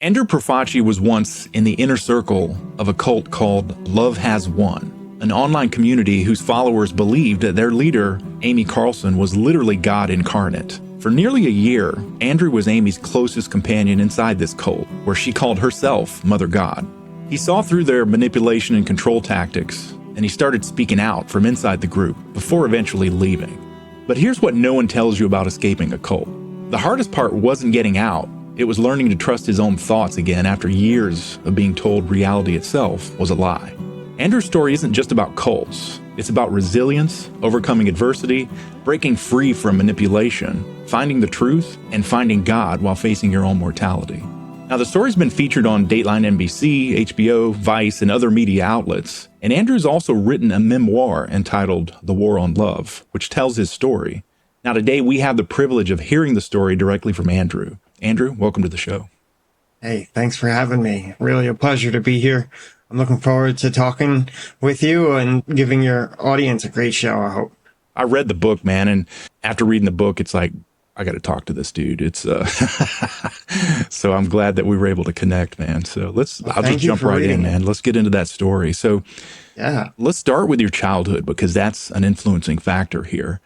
Andrew Profaci was once in the inner circle of a cult called Love Has Won, an online community whose followers believed that their leader, Amy Carlson, was literally God incarnate. For nearly a year, Andrew was Amy's closest companion inside this cult, where she called herself Mother God. He saw through their manipulation and control tactics, and he started speaking out from inside the group before eventually leaving. But here's what no one tells you about escaping a cult. The hardest part wasn't getting out. It was learning to trust his own thoughts again after years of being told reality itself was a lie. Andrew's story isn't just about cults. It's about resilience, overcoming adversity, breaking free from manipulation, finding the truth, and finding God while facing your own mortality. Now, the story's been featured on Dateline NBC, HBO, Vice, and other media outlets. And Andrew's also written a memoir entitled The War on Love, which tells his story. Now, today we have the privilege of hearing the story directly from Andrew. Andrew, welcome to the show. Hey, thanks for having me. Really a pleasure to be here. I'm looking forward to talking with you and giving your audience a great show, I hope. I read the book, man, and after reading the book, it's like, I got to talk to this dude. It's so I'm glad that we were able to connect, man. So I'll just jump right in, man. Let's get into that story. So yeah, let's start with your childhood, because that's an influencing factor here.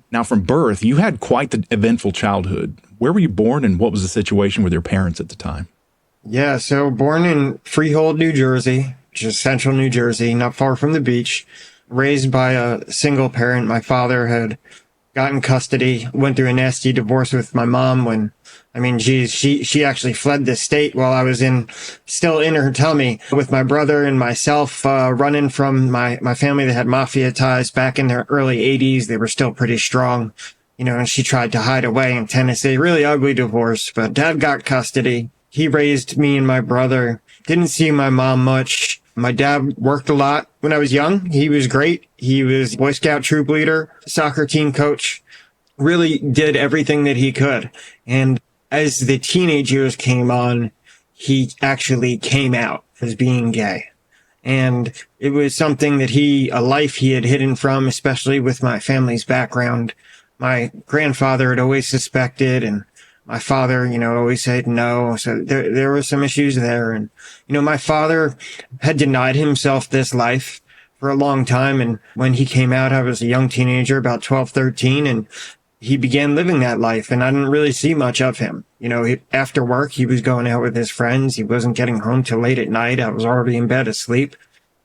Now, from birth, you had quite the eventful childhood. Where were you born, and what was the situation with your parents at the time? Yeah, so born in Freehold, New Jersey, which is central New Jersey, not far from the beach. Raised by a single parent. My father had gotten custody, went through a nasty divorce with my mom she actually fled the state while I was still in her tummy with my brother and myself, running from my family that had mafia ties back in the early 80s. They were still pretty strong, and she tried to hide away in Tennessee. Really ugly divorce, but Dad got custody. He raised me and my brother. Didn't see my mom much. My dad worked a lot when I was young. He was great. He was Boy Scout troop leader, soccer team coach, really did everything that he could. And as the teenage years came on, he actually came out as being gay. And it was something that a life he had hidden from, especially with my family's background. My grandfather had always suspected, and my father, always said no. So there were some issues there. And, my father had denied himself this life for a long time. And when he came out, I was a young teenager, about 12, 13, and he began living that life. And I didn't really see much of him. After work, he was going out with his friends. He wasn't getting home till late at night. I was already in bed asleep.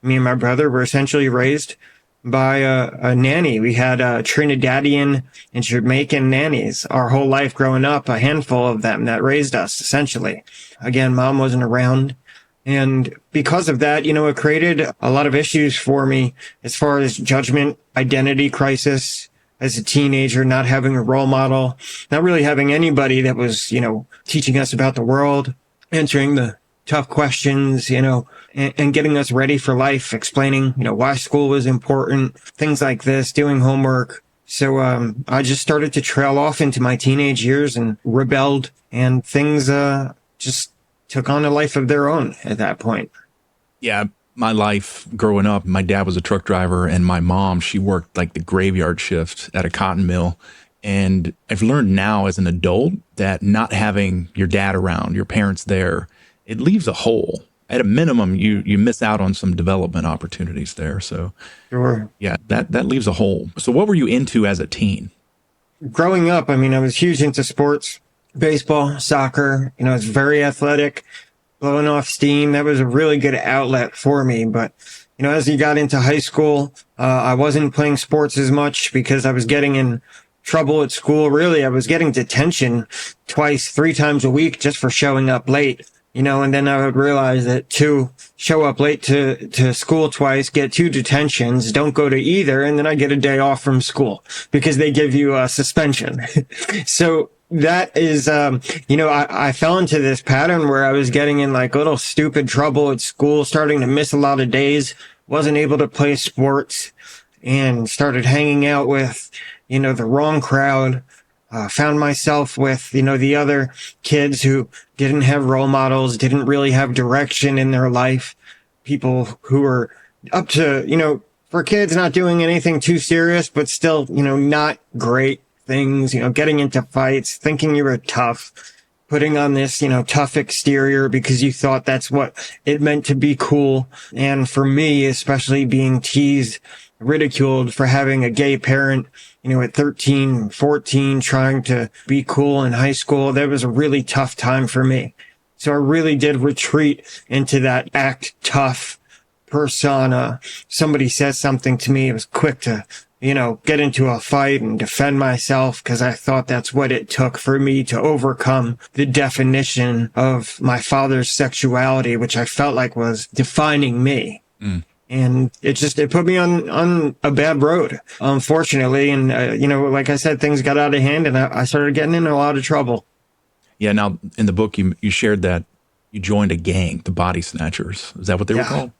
Me and my brother were essentially raised by a nanny. We had Trinidadian and Jamaican nannies our whole life growing up, a handful of them that raised us, essentially. Again, mom wasn't around. And because of that, it created a lot of issues for me as far as judgment, identity crisis as a teenager, not having a role model, not really having anybody that was, teaching us about the world, answering the tough questions, and getting us ready for life, explaining, why school was important, things like this, doing homework. So I just started to trail off into my teenage years and rebelled, and things just took on a life of their own at that point. Yeah, my life growing up, my dad was a truck driver, and my mom, she worked like the graveyard shift at a cotton mill. And I've learned now as an adult that not having your dad around, your parents there, it leaves a hole. At a minimum, you miss out on some development opportunities there. So sure. Yeah, that leaves a hole. So what were you into as a teen? Growing up, I was huge into sports, baseball, soccer. I was very athletic, blowing off steam. That was a really good outlet for me. But, as you got into high school, I wasn't playing sports as much because I was getting in trouble at school. Really, I was getting detention 2-3 times a week just for showing up late. And then I would realize that to show up late to school twice, get 2 detentions, don't go to either, and then I get a day off from school because they give you a suspension. So that is, I fell into this pattern where I was getting in like little stupid trouble at school, starting to miss a lot of days, wasn't able to play sports, and started hanging out with, the wrong crowd. Found myself with, the other kids who didn't have role models, didn't really have direction in their life. People who were up to, for kids not doing anything too serious, but still, not great things, getting into fights, thinking you were tough, putting on this, tough exterior because you thought that's what it meant to be cool. And for me, especially being teased, ridiculed for having a gay parent, at 13, 14, trying to be cool in high school, that was a really tough time for me. So I really did retreat into that act tough persona. Somebody says something to me, it was quick to get into a fight and defend myself because I thought that's what it took for me to overcome the definition of my father's sexuality, which I felt like was defining me. And it put me on a bad road, unfortunately. And, like I said, things got out of hand and I started getting in a lot of trouble. Yeah. Now, in the book, you shared that you joined a gang, the Body Snatchers. Is that what they were called?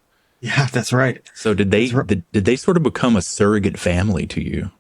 Yeah, that's right. So did they sort of become a surrogate family to you?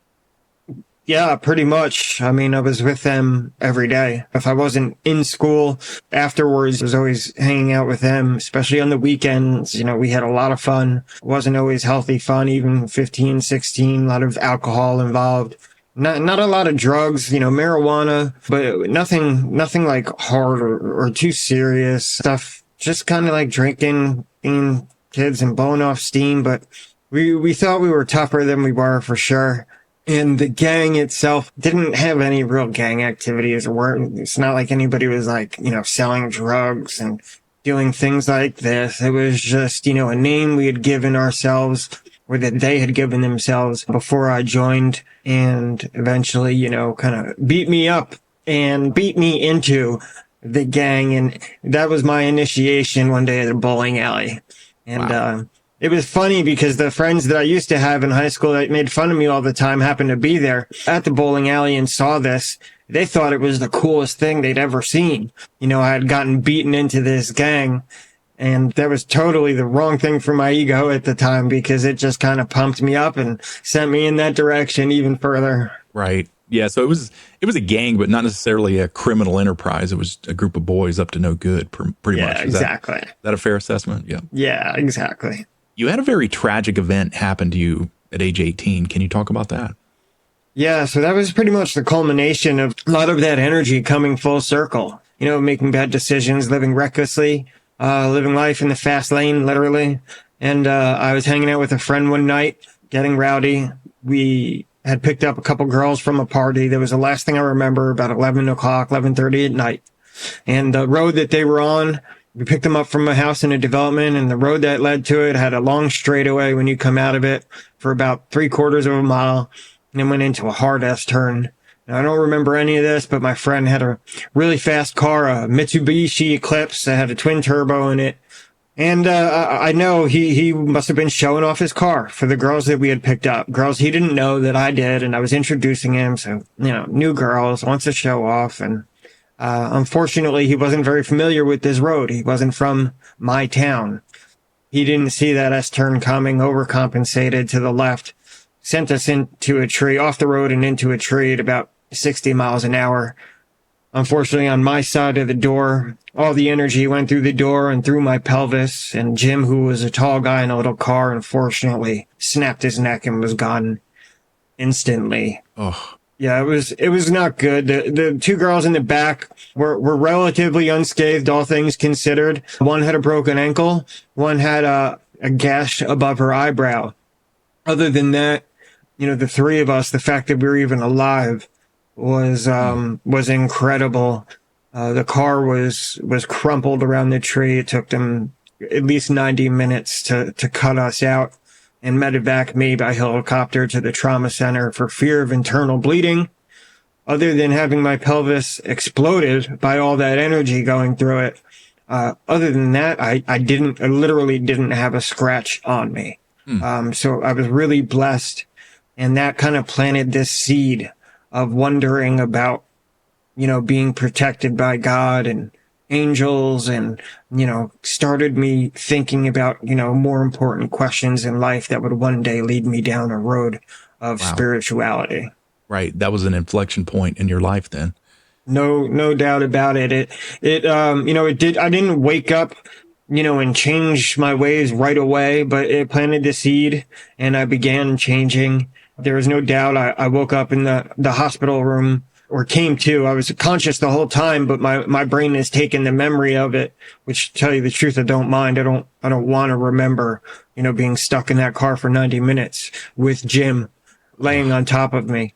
Yeah, pretty much. I mean, I was with them every day. If I wasn't in school afterwards, I was always hanging out with them, especially on the weekends. We had a lot of fun. It wasn't always healthy fun, even 15, 16, a lot of alcohol involved. Not a lot of drugs, marijuana, but nothing like hard or too serious stuff. Just kind of like drinking, being kids and blowing off steam, but we thought we were tougher than we were for sure. And the gang itself didn't have any real gang activities. It's not like anybody was like, selling drugs and doing things like this. It was just, a name we had given ourselves or that they had given themselves before I joined, and eventually, kind of beat me up and beat me into the gang. And that was my initiation one day at a bowling alley. And, wow. It was funny because the friends that I used to have in high school that made fun of me all the time happened to be there at the bowling alley and saw this. They thought it was the coolest thing they'd ever seen. I had gotten beaten into this gang, and that was totally the wrong thing for my ego at the time because it just kind of pumped me up and sent me in that direction even further. Right. Yeah. So it was a gang, but not necessarily a criminal enterprise. It was a group of boys up to no good, pretty much. Yeah, exactly. Is that a fair assessment? Yeah. Yeah, exactly. You had a very tragic event happen to you at age 18. Can you talk about that? Yeah, so that was pretty much the culmination of a lot of that energy coming full circle. Making bad decisions, living recklessly, living life in the fast lane, literally. And I was hanging out with a friend one night, getting rowdy. We had picked up a couple girls from a party. That was the last thing I remember, about 11 o'clock, 11:30 at night. And the road that they were on, we picked them up from a house in a development, and the road that led to it had a long straightaway when you come out of it for about 3/4 of a mile, and then went into a hard-ass turn. Now, I don't remember any of this, but my friend had a really fast car, a Mitsubishi Eclipse that had a twin turbo in it. And I know he must have been showing off his car for the girls that we had picked up, girls he didn't know that I did, and I was introducing him. So, new girls, wants to show off, and unfortunately, he wasn't very familiar with this road. He wasn't from my town. He didn't see that S-turn coming, overcompensated to the left, sent us into a tree, off the road and into a tree at about 60 miles an hour. Unfortunately, on my side of the door, all the energy went through the door and through my pelvis, and Jim, who was a tall guy in a little car, unfortunately snapped his neck and was gone instantly. Oh. Yeah, it was not good. The two girls in the back were relatively unscathed, all things considered. One had a broken ankle. One had a gash above her eyebrow. Other than that, the three of us, the fact that we were even alive was incredible. The car was crumpled around the tree. It took them at least 90 minutes to cut us out and medevac me by helicopter to the trauma center for fear of internal bleeding. Other than having my pelvis exploded by all that energy going through it, other than that, I literally didn't have a scratch on me. So I was really blessed, and that kind of planted this seed of wondering about, being protected by God and angels, and, started me thinking about, more important questions in life that would one day lead me down a road of spirituality. Right. That was an inflection point in your life then. No doubt about it. It did. I didn't wake up, and change my ways right away, but it planted the seed and I began changing. There was no doubt. I woke up in the hospital room or came to. I was conscious the whole time, but my brain has taken the memory of it, which, to tell you the truth, I don't mind. I don't want to remember, being stuck in that car for 90 minutes with Jim laying on top of me.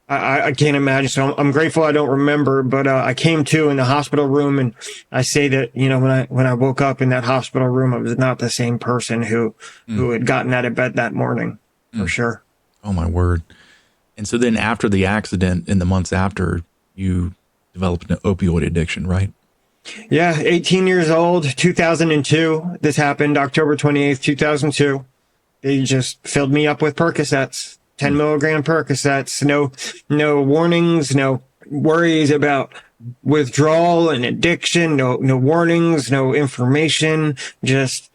I can't imagine. So I'm grateful I don't remember, but I came to in the hospital room, and I say that, when I woke up in that hospital room, I was not the same person who had gotten out of bed that morning, for sure. Oh, my word. And so then after the accident, in the months after, you developed an opioid addiction, right? Yeah, 18 years old, 2002. This happened October 28th, 2002. They just filled me up with Percocets. 10 milligram Percocets, no warnings, no worries about withdrawal and addiction, no warnings, no information, just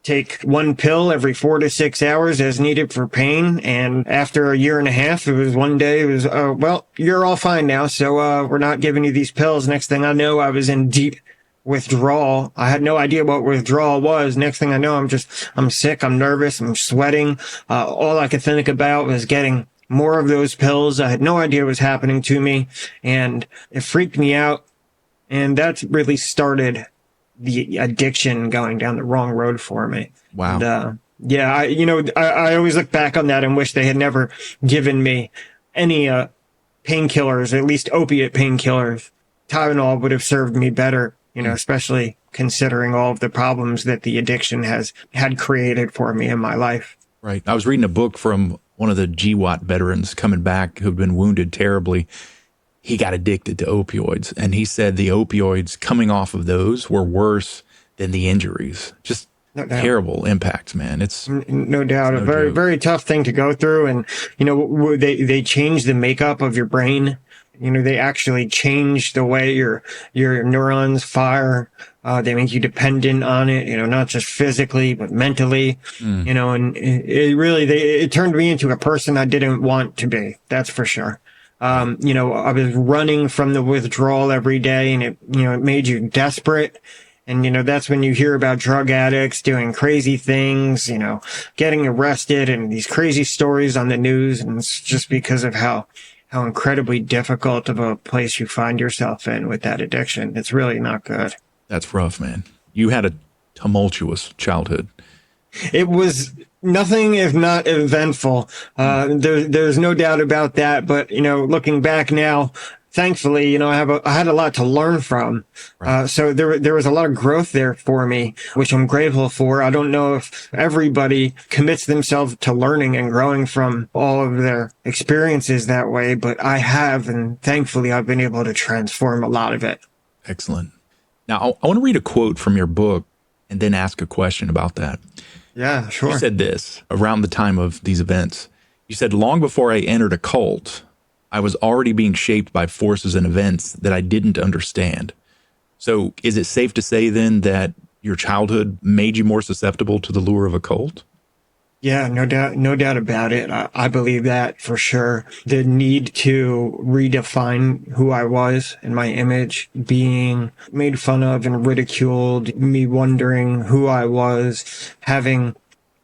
take one pill every 4 to 6 hours as needed for pain. And after a year and a half, one day, well, you're all fine now. So, we're not giving you these pills. Next thing I know, I was in deep withdrawal. I had no idea what withdrawal was. Next thing I know, I'm sick, I'm nervous, I'm sweating. All I could think about was getting more of those pills. I had no idea what was happening to me, and it freaked me out. And that really started the addiction going down the wrong road for me. Wow. And, I always look back on that and wish they had never given me any painkillers, at least opiate painkillers. Tylenol would have served me better, especially considering all of the problems that the addiction had created for me in my life. Right. I was reading a book from one of the GWAT veterans coming back who'd been wounded terribly. He got addicted to opioids, and he said the opioids coming off of those were worse than the injuries. Just terrible impacts, man. It's no doubt a very, very tough thing to go through. And, they change the makeup of your brain. They actually change the way your neurons fire. They make you dependent on it, not just physically, but mentally, and it turned me into a person I didn't want to be. That's for sure. I was running from the withdrawal every day, and it made you desperate. And, that's when you hear about drug addicts doing crazy things, getting arrested and these crazy stories on the news. And it's just because of how incredibly difficult of a place you find yourself in with that addiction. It's really not good. That's rough, man. You had a tumultuous childhood. It was nothing if not eventful. There's no doubt about that. But, looking back now, thankfully, I had a lot to learn from. Right. So there was a lot of growth there for me, which I'm grateful for. I don't know if everybody commits themselves to learning and growing from all of their experiences that way, but I have, and thankfully I've been able to transform a lot of it. Excellent. Now, I want to read a quote from your book and then ask a question about that. Yeah, sure. You said this around the time of these events. You said, long before I entered a cult, I was already being shaped by forces and events that I didn't understand. So is it safe to say then that your childhood made you more susceptible to the lure of a cult? Yeah, no doubt about it. I believe that for sure. The need to redefine who I was and my image, being made fun of and ridiculed, me wondering who I was, having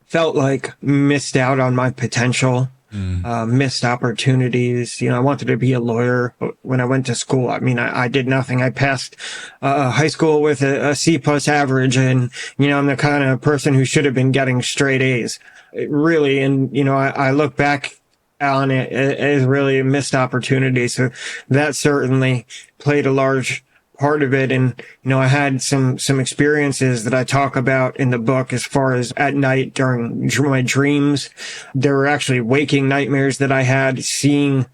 felt like missed out on my potential. Missed opportunities. I wanted to be a lawyer, but when I went to school, I did nothing. I passed high school with a C plus average, and, I'm the kind of person who should have been getting straight A's. Really, and, I look back on it as really a missed opportunity. So that certainly played a large part of it. And, I had some experiences that I talk about in the book as far as at night during my dreams. There were actually waking nightmares that I had, seeing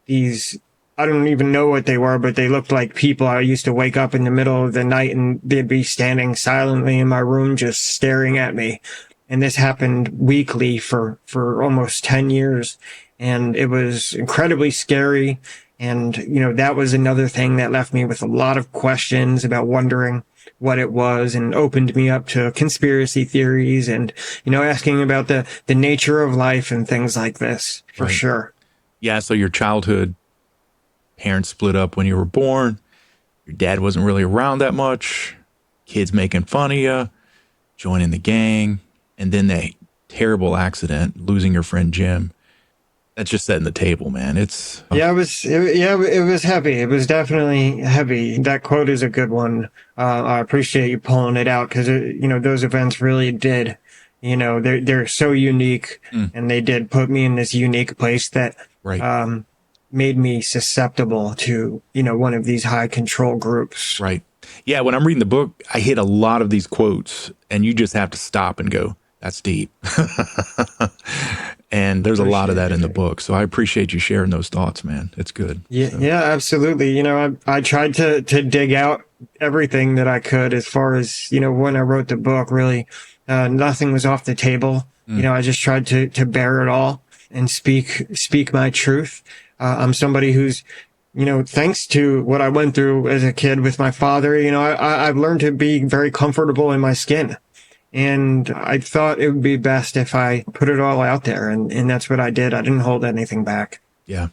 these, I don't even know what they were, but they looked like people. I used to wake up in the middle of the night and they'd be standing silently in my room, just staring at me. And this happened weekly for almost 10 years. And it was incredibly scary. And, that was another thing that left me with a lot of questions about wondering what it was, and opened me up to conspiracy theories and, asking about the nature of life and things like this, for sure. Yeah. So your childhood, parents split up when you were born. Your dad wasn't really around that much. Kids making fun of you, joining the gang. And then the terrible accident, losing your friend Jim. That's just setting the table, man. It's it was heavy. It was definitely heavy. That quote is a good one. I appreciate you pulling it out because, those events really did, they're so unique and they did put me in this unique place that, right. made me susceptible to, one of these high control groups. Right. Yeah, when I'm reading the book, I hit a lot of these quotes and you just have to stop and go, that's deep. And there's a lot of that in the book. So I appreciate you sharing those thoughts, man. It's good. Yeah, So. yeah, absolutely. I tried to dig out everything that I could as far as, when I wrote the book, really, nothing was off the table. I just tried to bear it all and speak my truth. I'm somebody who's, thanks to what I went through as a kid with my father, I've learned to be very comfortable in my skin. And I thought it would be best if I put it all out there. And that's what I did. I didn't hold anything back. Yeah.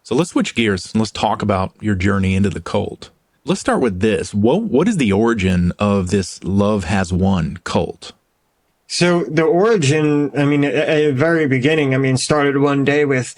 So let's switch gears and let's talk about your journey into the cult. Let's start with this. What is the origin of this Love Has Won cult? So the origin, at the very beginning, started one day with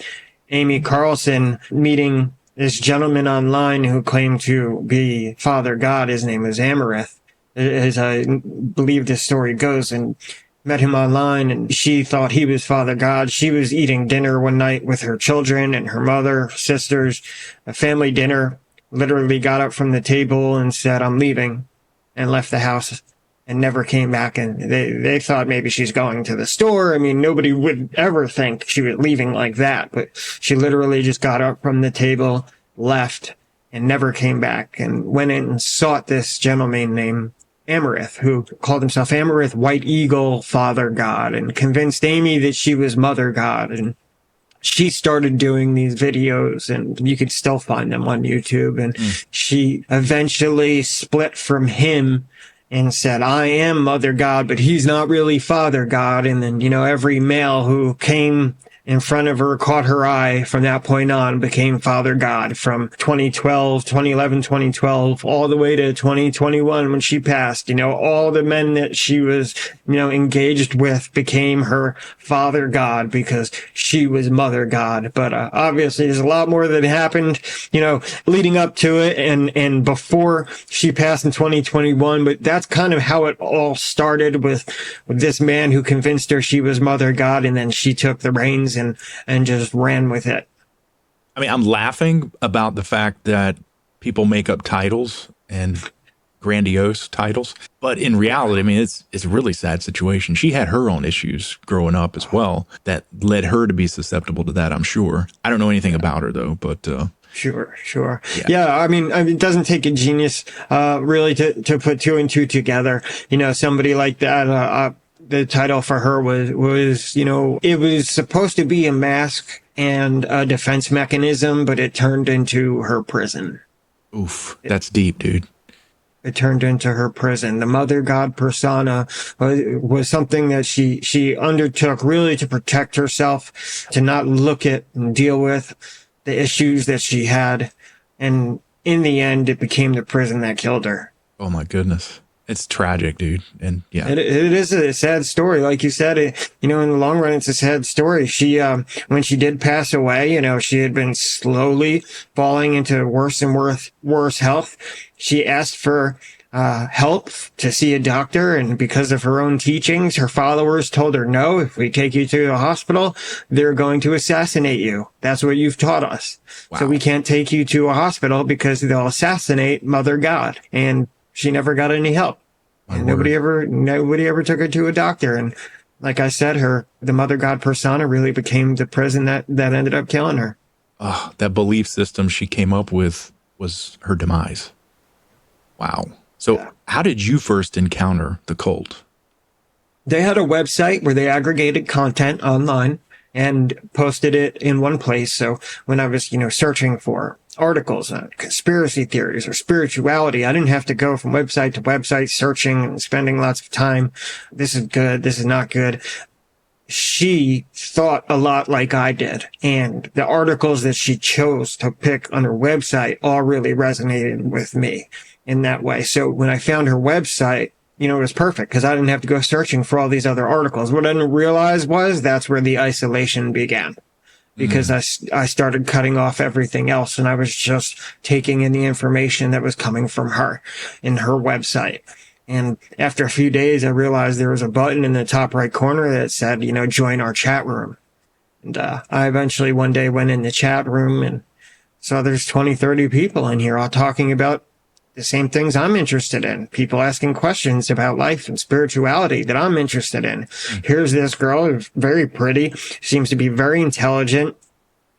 Amy Carlson meeting this gentleman online who claimed to be Father God. His name is Amaranth, as I believe this story goes, and met him online, and she thought he was Father God. She was eating dinner one night with her children and her mother, sisters, a family dinner, literally got up from the table and said, "I'm leaving," and left the house and never came back. And they thought maybe she's going to the store. Nobody would ever think she was leaving like that, but she literally just got up from the table, left, and never came back, and went in and sought this gentleman named Amaranth, who called himself Amaranth White Eagle Father God, and convinced Amy that she was Mother God. And she started doing these videos, and you could still find them on YouTube. And she eventually split from him and said, "I am Mother God, but he's not really Father God." And then, every male who came in front of her, caught her eye, from that point on became Father God, from 2011, 2012, all the way to 2021 when she passed. All the men that she was, engaged with became her Father God because she was Mother God. But obviously there's a lot more that happened, leading up to it and before she passed in 2021. But that's kind of how it all started with this man who convinced her she was Mother God, and then she took the reins and just ran with it. I'm laughing about the fact that people make up titles and grandiose titles, but in reality, it's a really sad situation. She had her own issues growing up as well that led her to be susceptible to that, I'm sure. I don't know anything about her though, but Sure. Yeah. It doesn't take a genius, really to put two and two together. Somebody like that, the title for her was, it was supposed to be a mask and a defense mechanism, but it turned into her prison. Oof, that's deep, dude. It turned into her prison. The Mother God persona was something that she undertook really to protect herself, to not look at and deal with the issues that she had. And in the end, it became the prison that killed her. Oh my goodness. It's tragic, dude. And yeah, it is a sad story. Like you said, in the long run, it's a sad story. She, when she did pass away, she had been slowly falling into worse and worse health. She asked for help to see a doctor, and because of her own teachings, her followers told her, "No, if we take you to a hospital, they're going to assassinate you. That's what you've taught us. Wow. So we can't take you to a hospital because they'll assassinate Mother God." And she never got any help. And nobody ever took her to a doctor. And like I said, the Mother God persona really became the prison that ended up killing her. Oh, that belief system she came up with was her demise. Wow. So how did you first encounter the cult? They had a website where they aggregated content online and posted it in one place. So when I was, searching for articles on conspiracy theories or spirituality, I didn't have to go from website to website searching and spending lots of time. This is good. This is not good. She thought a lot like I did. And the articles that she chose to pick on her website all really resonated with me in that way. So when I found her website, it was perfect because I didn't have to go searching for all these other articles. What I didn't realize was that's where the isolation began. because I started cutting off everything else, and I was just taking in the information that was coming from her in her website. And after a few days, I realized there was a button in the top right corner that said, join our chat room. And I eventually one day went in the chat room and saw there's 20, 30 people in here all talking about the same things I'm interested in. People asking questions about life and spirituality that I'm interested in. Here's this girl who's very pretty, seems to be very intelligent.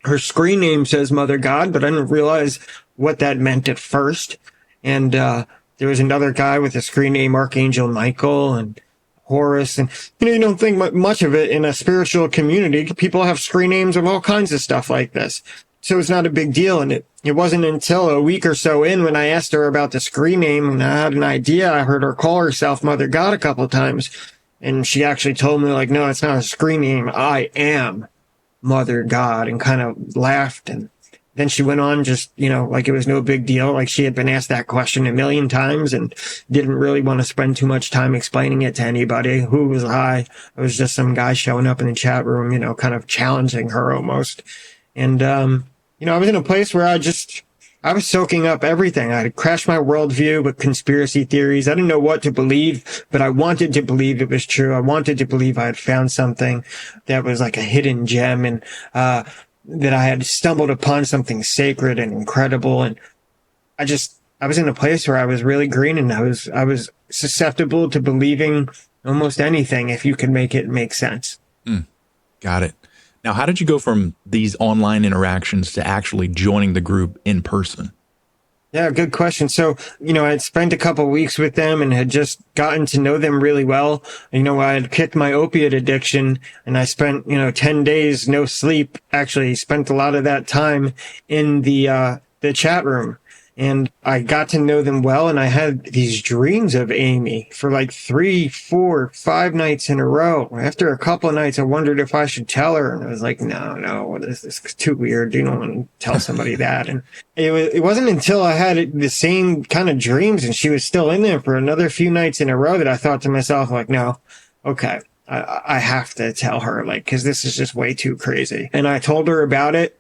Her screen name says Mother God, but I didn't realize what that meant at first. And there was another guy with a screen name Archangel Michael and Horus. And, you don't think much of it in a spiritual community. People have screen names of all kinds of stuff like this. So it's not a big deal. And it wasn't until a week or so in when I asked her about the screen name and I had an idea. I heard her call herself Mother God a couple of times. And she actually told me, like, no, it's not a screen name. I am Mother God, and kind of laughed. And then she went on just, like it was no big deal. Like she had been asked that question a million times and didn't really want to spend too much time explaining it to anybody. Who was I? It was just some guy showing up in the chat room, kind of challenging her almost. And, I was in a place where I was soaking up everything. I had crashed my worldview with conspiracy theories. I didn't know what to believe, but I wanted to believe it was true. I wanted to believe I had found something that was like a hidden gem and, that I had stumbled upon something sacred and incredible. And I was in a place where I was really green, and I was susceptible to believing almost anything if you could make it make sense. Got it. Now, how did you go from these online interactions to actually joining the group in person? Yeah, good question. So, I had spent a couple of weeks with them and had just gotten to know them really well. I had kicked my opiate addiction and I spent, 10 days, no sleep, actually spent a lot of that time in the chat room. And I got to know them well, and I had these dreams of Amy for like 3, 4, 5 nights in a row. After a couple of nights, I wondered if I should tell her, and I was like, no, this is too weird. You don't want to tell somebody that. And it wasn't until I had the same kind of dreams, and she was still in there for another few nights in a row, that I thought to myself, like, no, okay, I have to tell her, like, because this is just way too crazy. And I told her about it.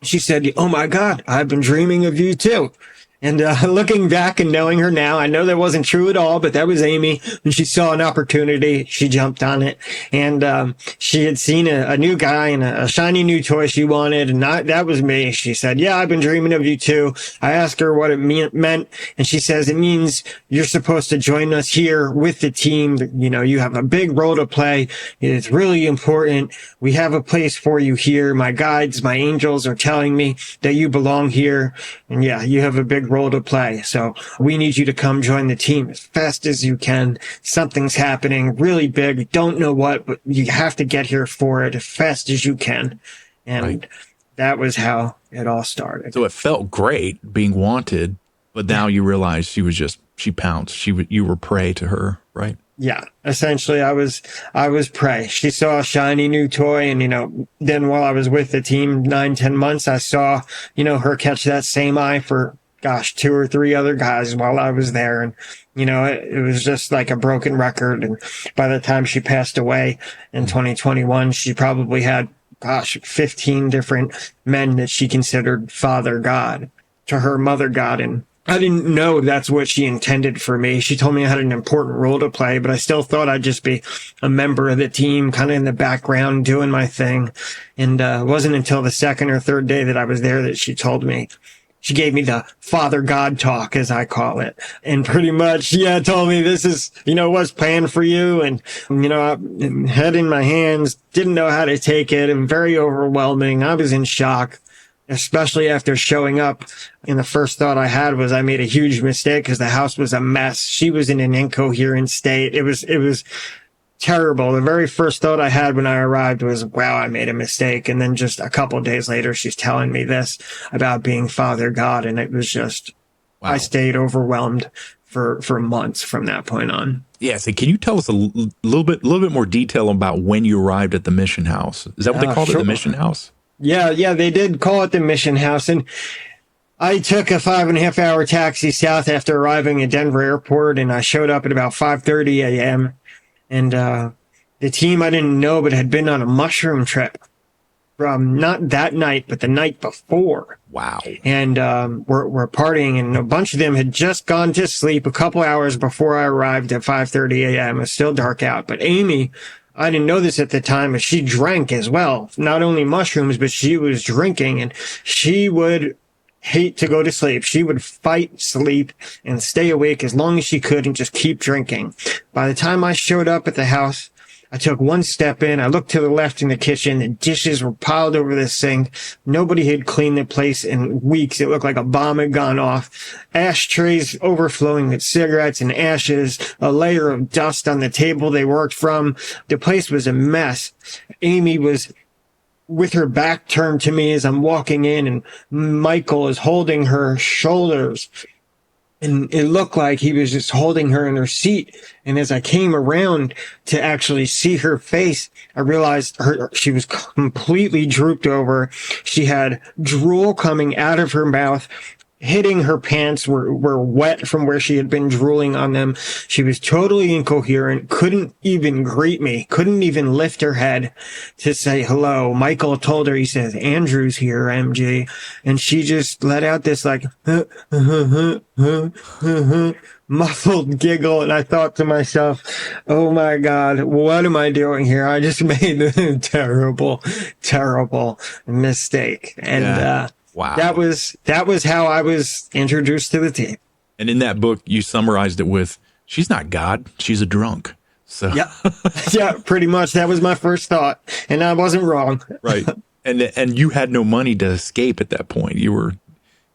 She said, oh my God, I've been dreaming of you too. And looking back and knowing her now, I know that wasn't true at all, but that was Amy. When she saw an opportunity, she jumped on it. And she had seen a new guy and a shiny new toy she wanted, and that was me. She said, yeah, I've been dreaming of you too. I asked her what it meant, and she says, it means you're supposed to join us here with the team. You have a big role to play. It's really important. We have a place for you here. My guides, my angels are telling me that you belong here. And yeah, you have a big role to play. So we need you to come join the team as fast as you can. Something's happening really big. Don't know what, but you have to get here for it as fast as you can. And that was how it all started. So it felt great being wanted, but now you realize she pounced. You were prey to her, right? Yeah, essentially I was prey. She saw a shiny new toy, and, then while I was with the team 9, 10 months, I saw, her catch that same eye for 2 or 3 other guys while I was there. And, it was just like a broken record. And by the time she passed away in 2021, she probably had, 15 different men that she considered Father God to her Mother God. And I didn't know that's what she intended for me. She told me I had an important role to play, but I still thought I'd just be a member of the team, kind of in the background, doing my thing. And it wasn't until the second or third day that I was there that she told me. She gave me the Father God talk, as I call it. And pretty much, told me this is, what's planned for you. And, head in my hands, didn't know how to take it. And very overwhelming. I was in shock, especially after showing up. And the first thought I had was I made a huge mistake because the house was a mess. She was in an incoherent state. It was terrible. The very first thought I had when I arrived was, wow, I made a mistake. And then just a couple of days later, she's telling me this about being Father God. And it was just, wow. I stayed overwhelmed for months from that point on. Yeah. So can you tell us a little bit more detail about when you arrived at the mission house? Is that what they called it, the mission house? Yeah, they did call it the mission house. And I took a 5.5-hour taxi south after arriving at Denver Airport, and I showed up at about 5:30 a.m. And the team I didn't know, but had been on a mushroom trip not that night, but the night before. Wow. And we're partying, and a bunch of them had just gone to sleep a couple hours before I arrived at 5:30 a.m. It was still dark out. But Amy, I didn't know this at the time, but she drank as well. Not only mushrooms, but she was drinking, and she would hate to go to sleep. She would fight sleep and stay awake as long as she could and just keep drinking. By the time I showed up at the house, I took one step in. I looked to the left in the kitchen. The dishes were piled over the sink. Nobody had cleaned the place in weeks. It looked like a bomb had gone off. Ashtrays overflowing with cigarettes and ashes. A layer of dust on the table they worked from. The place was a mess. Amy was with her back turned to me as I'm walking in, and Michael is holding her shoulders. And it looked like he was just holding her in her seat. And as I came around to actually see her face, I realized she was completely drooped over. She had drool coming out of her mouth, hitting her pants, were wet from where she had been drooling on them. She was totally incoherent, couldn't even greet me, couldn't even lift her head to say hello. Michael told her, he says, "Andrew's here, MG." And she just let out this like, muffled giggle. And I thought to myself, oh my God, what am I doing here? I just made a terrible, terrible mistake. And, wow. That was how I was introduced to the team. And in that book, you summarized it with, she's not God, she's a drunk. So yeah, yeah, pretty much. That was my first thought, and I wasn't wrong. Right. And you had no money to escape at that point. You were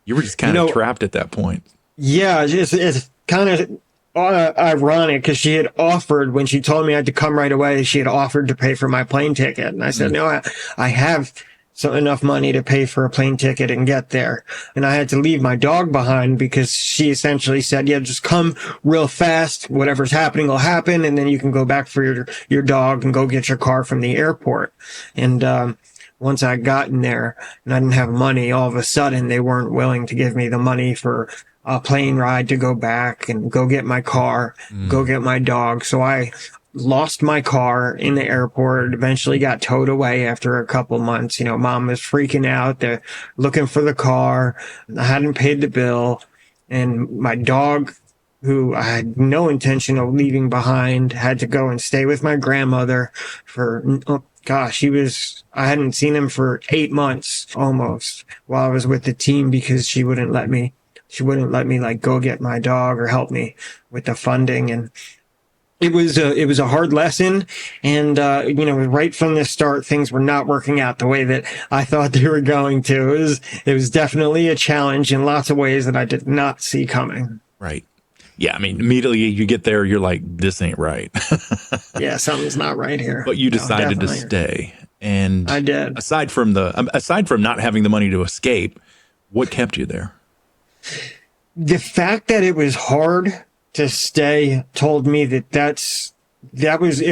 just kind of trapped at that point. Yeah, it's kind of ironic because she had offered, when she told me I had to come right away, she had offered to pay for my plane ticket, and I said, no, I have enough money to pay for a plane ticket and get there. And I had to leave my dog behind because she essentially said, yeah, just come real fast. Whatever's happening will happen. And then you can go back for your dog and go get your car from the airport. And, once I got in there and I didn't have money, all of a sudden they weren't willing to give me the money for a plane ride to go back and go get my car, go get my dog. So I lost my car in the airport, eventually got towed away after a couple months. Mom was freaking out. They're looking for the car. I hadn't paid the bill. And my dog, who I had no intention of leaving behind, had to go and stay with my grandmother for, I hadn't seen him for 8 months almost while I was with the team because she wouldn't let me like go get my dog or help me with the funding. And it was a hard lesson. And, right from the start, things were not working out the way that I thought they were going to. It was definitely a challenge in lots of ways that I did not see coming. Right. Yeah. I mean, immediately you get there, you're like, this ain't right. Yeah. Something's not right here. But you decided to stay. And I did. Aside from not having the money to escape, what kept you there? The fact that it was hard to stay told me it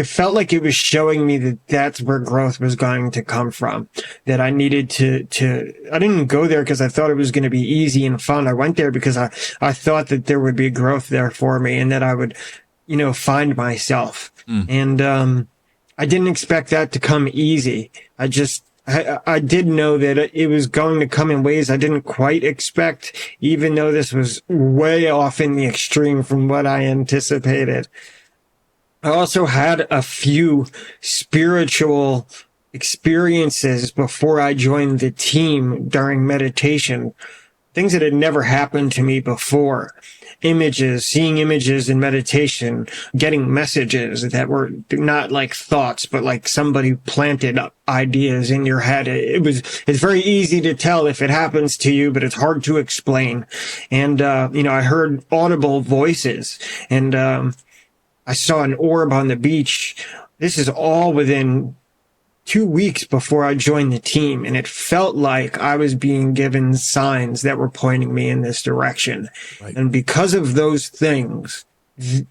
felt like it was showing me that that's where growth was going to come from, that I needed I didn't go there because I thought it was going to be easy and fun. I went there because I thought that there would be growth there for me and that I would, find myself. And, I didn't expect that to come easy. I did know that it was going to come in ways I didn't quite expect, even though this was way off in the extreme from what I anticipated. I also had a few spiritual experiences before I joined the team during meditation, things that had never happened to me before. Seeing images in meditation, getting messages that were not like thoughts, but like somebody planted ideas in your head. It's very easy to tell if it happens to you, but it's hard to explain. And, I heard audible voices and, I saw an orb on the beach. This is all within 2 weeks before I joined the team, and it felt like I was being given signs that were pointing me in this direction. Right. And because of those things,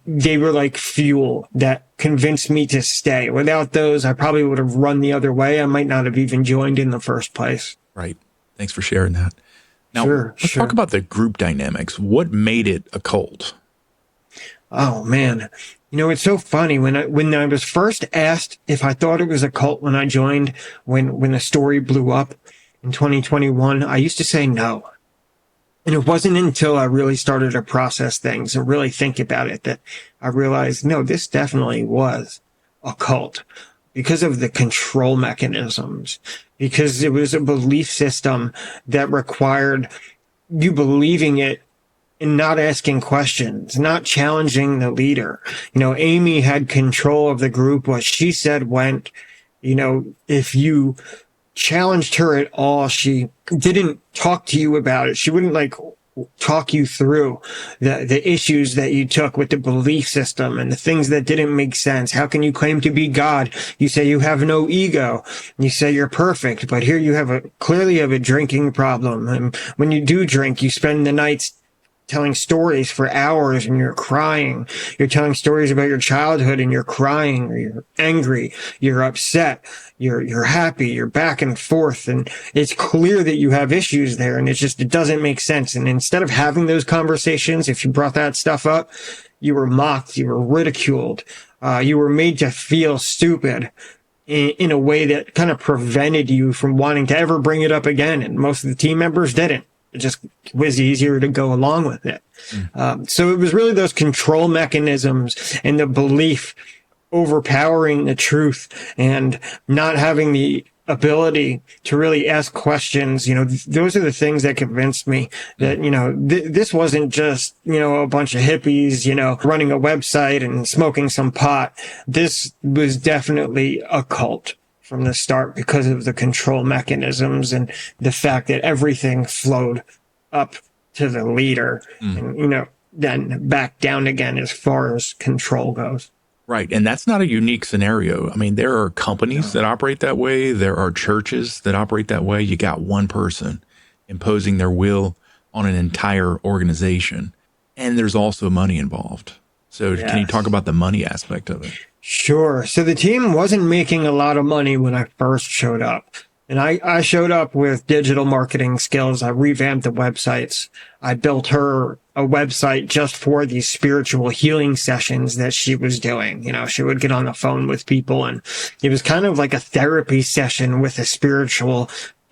they were like fuel that convinced me to stay. Without those, I probably would have run the other way. I might not have even joined in the first place. Right. Thanks for sharing that. Now, let's talk about the group dynamics. What made it a cult? Oh man. It's so funny when I was first asked if I thought it was a cult when I joined, when the story blew up in 2021, I used to say no. And it wasn't until I really started to process things and really think about it that I realized, no, this definitely was a cult because of the control mechanisms, because it was a belief system that required you believing it and not asking questions, not challenging the leader. Amy had control of the group. What she said went. If you challenged her at all, she didn't talk to you about it. She wouldn't talk you through the issues that you took with the belief system and the things that didn't make sense. How can you claim to be God? You say you have no ego. You say you're perfect, but here you clearly have a drinking problem. And when you do drink, you spend the nights telling stories for hours and you're crying. You're telling stories about your childhood and you're crying, or you're angry, you're upset, you're happy, you're back and forth. And it's clear that you have issues there, and it doesn't make sense. And instead of having those conversations, if you brought that stuff up, you were mocked, you were ridiculed, you were made to feel stupid in a way that kind of prevented you from wanting to ever bring it up again. And most of the team members didn't. It just was easier to go along with it. So it was really those control mechanisms and the belief overpowering the truth and not having the ability to really ask questions. Those are the things that convinced me that, this wasn't just, a bunch of hippies, running a website and smoking some pot. This was definitely a cult from the start because of the control mechanisms and the fact that everything flowed up to the leader and, then back down again as far as control goes. Right. And that's not a unique scenario. I mean, there are companies that operate that way. There are churches that operate that way. You got one person imposing their will on an entire organization. And there's also money involved. So Can you talk about the money aspect of it? Sure. So the team wasn't making a lot of money when I first showed up. And I showed up with digital marketing skills. I revamped the websites. I built her a website just for these spiritual healing sessions that she was doing. She would get on the phone with people, and it was kind of like a therapy session with a spiritual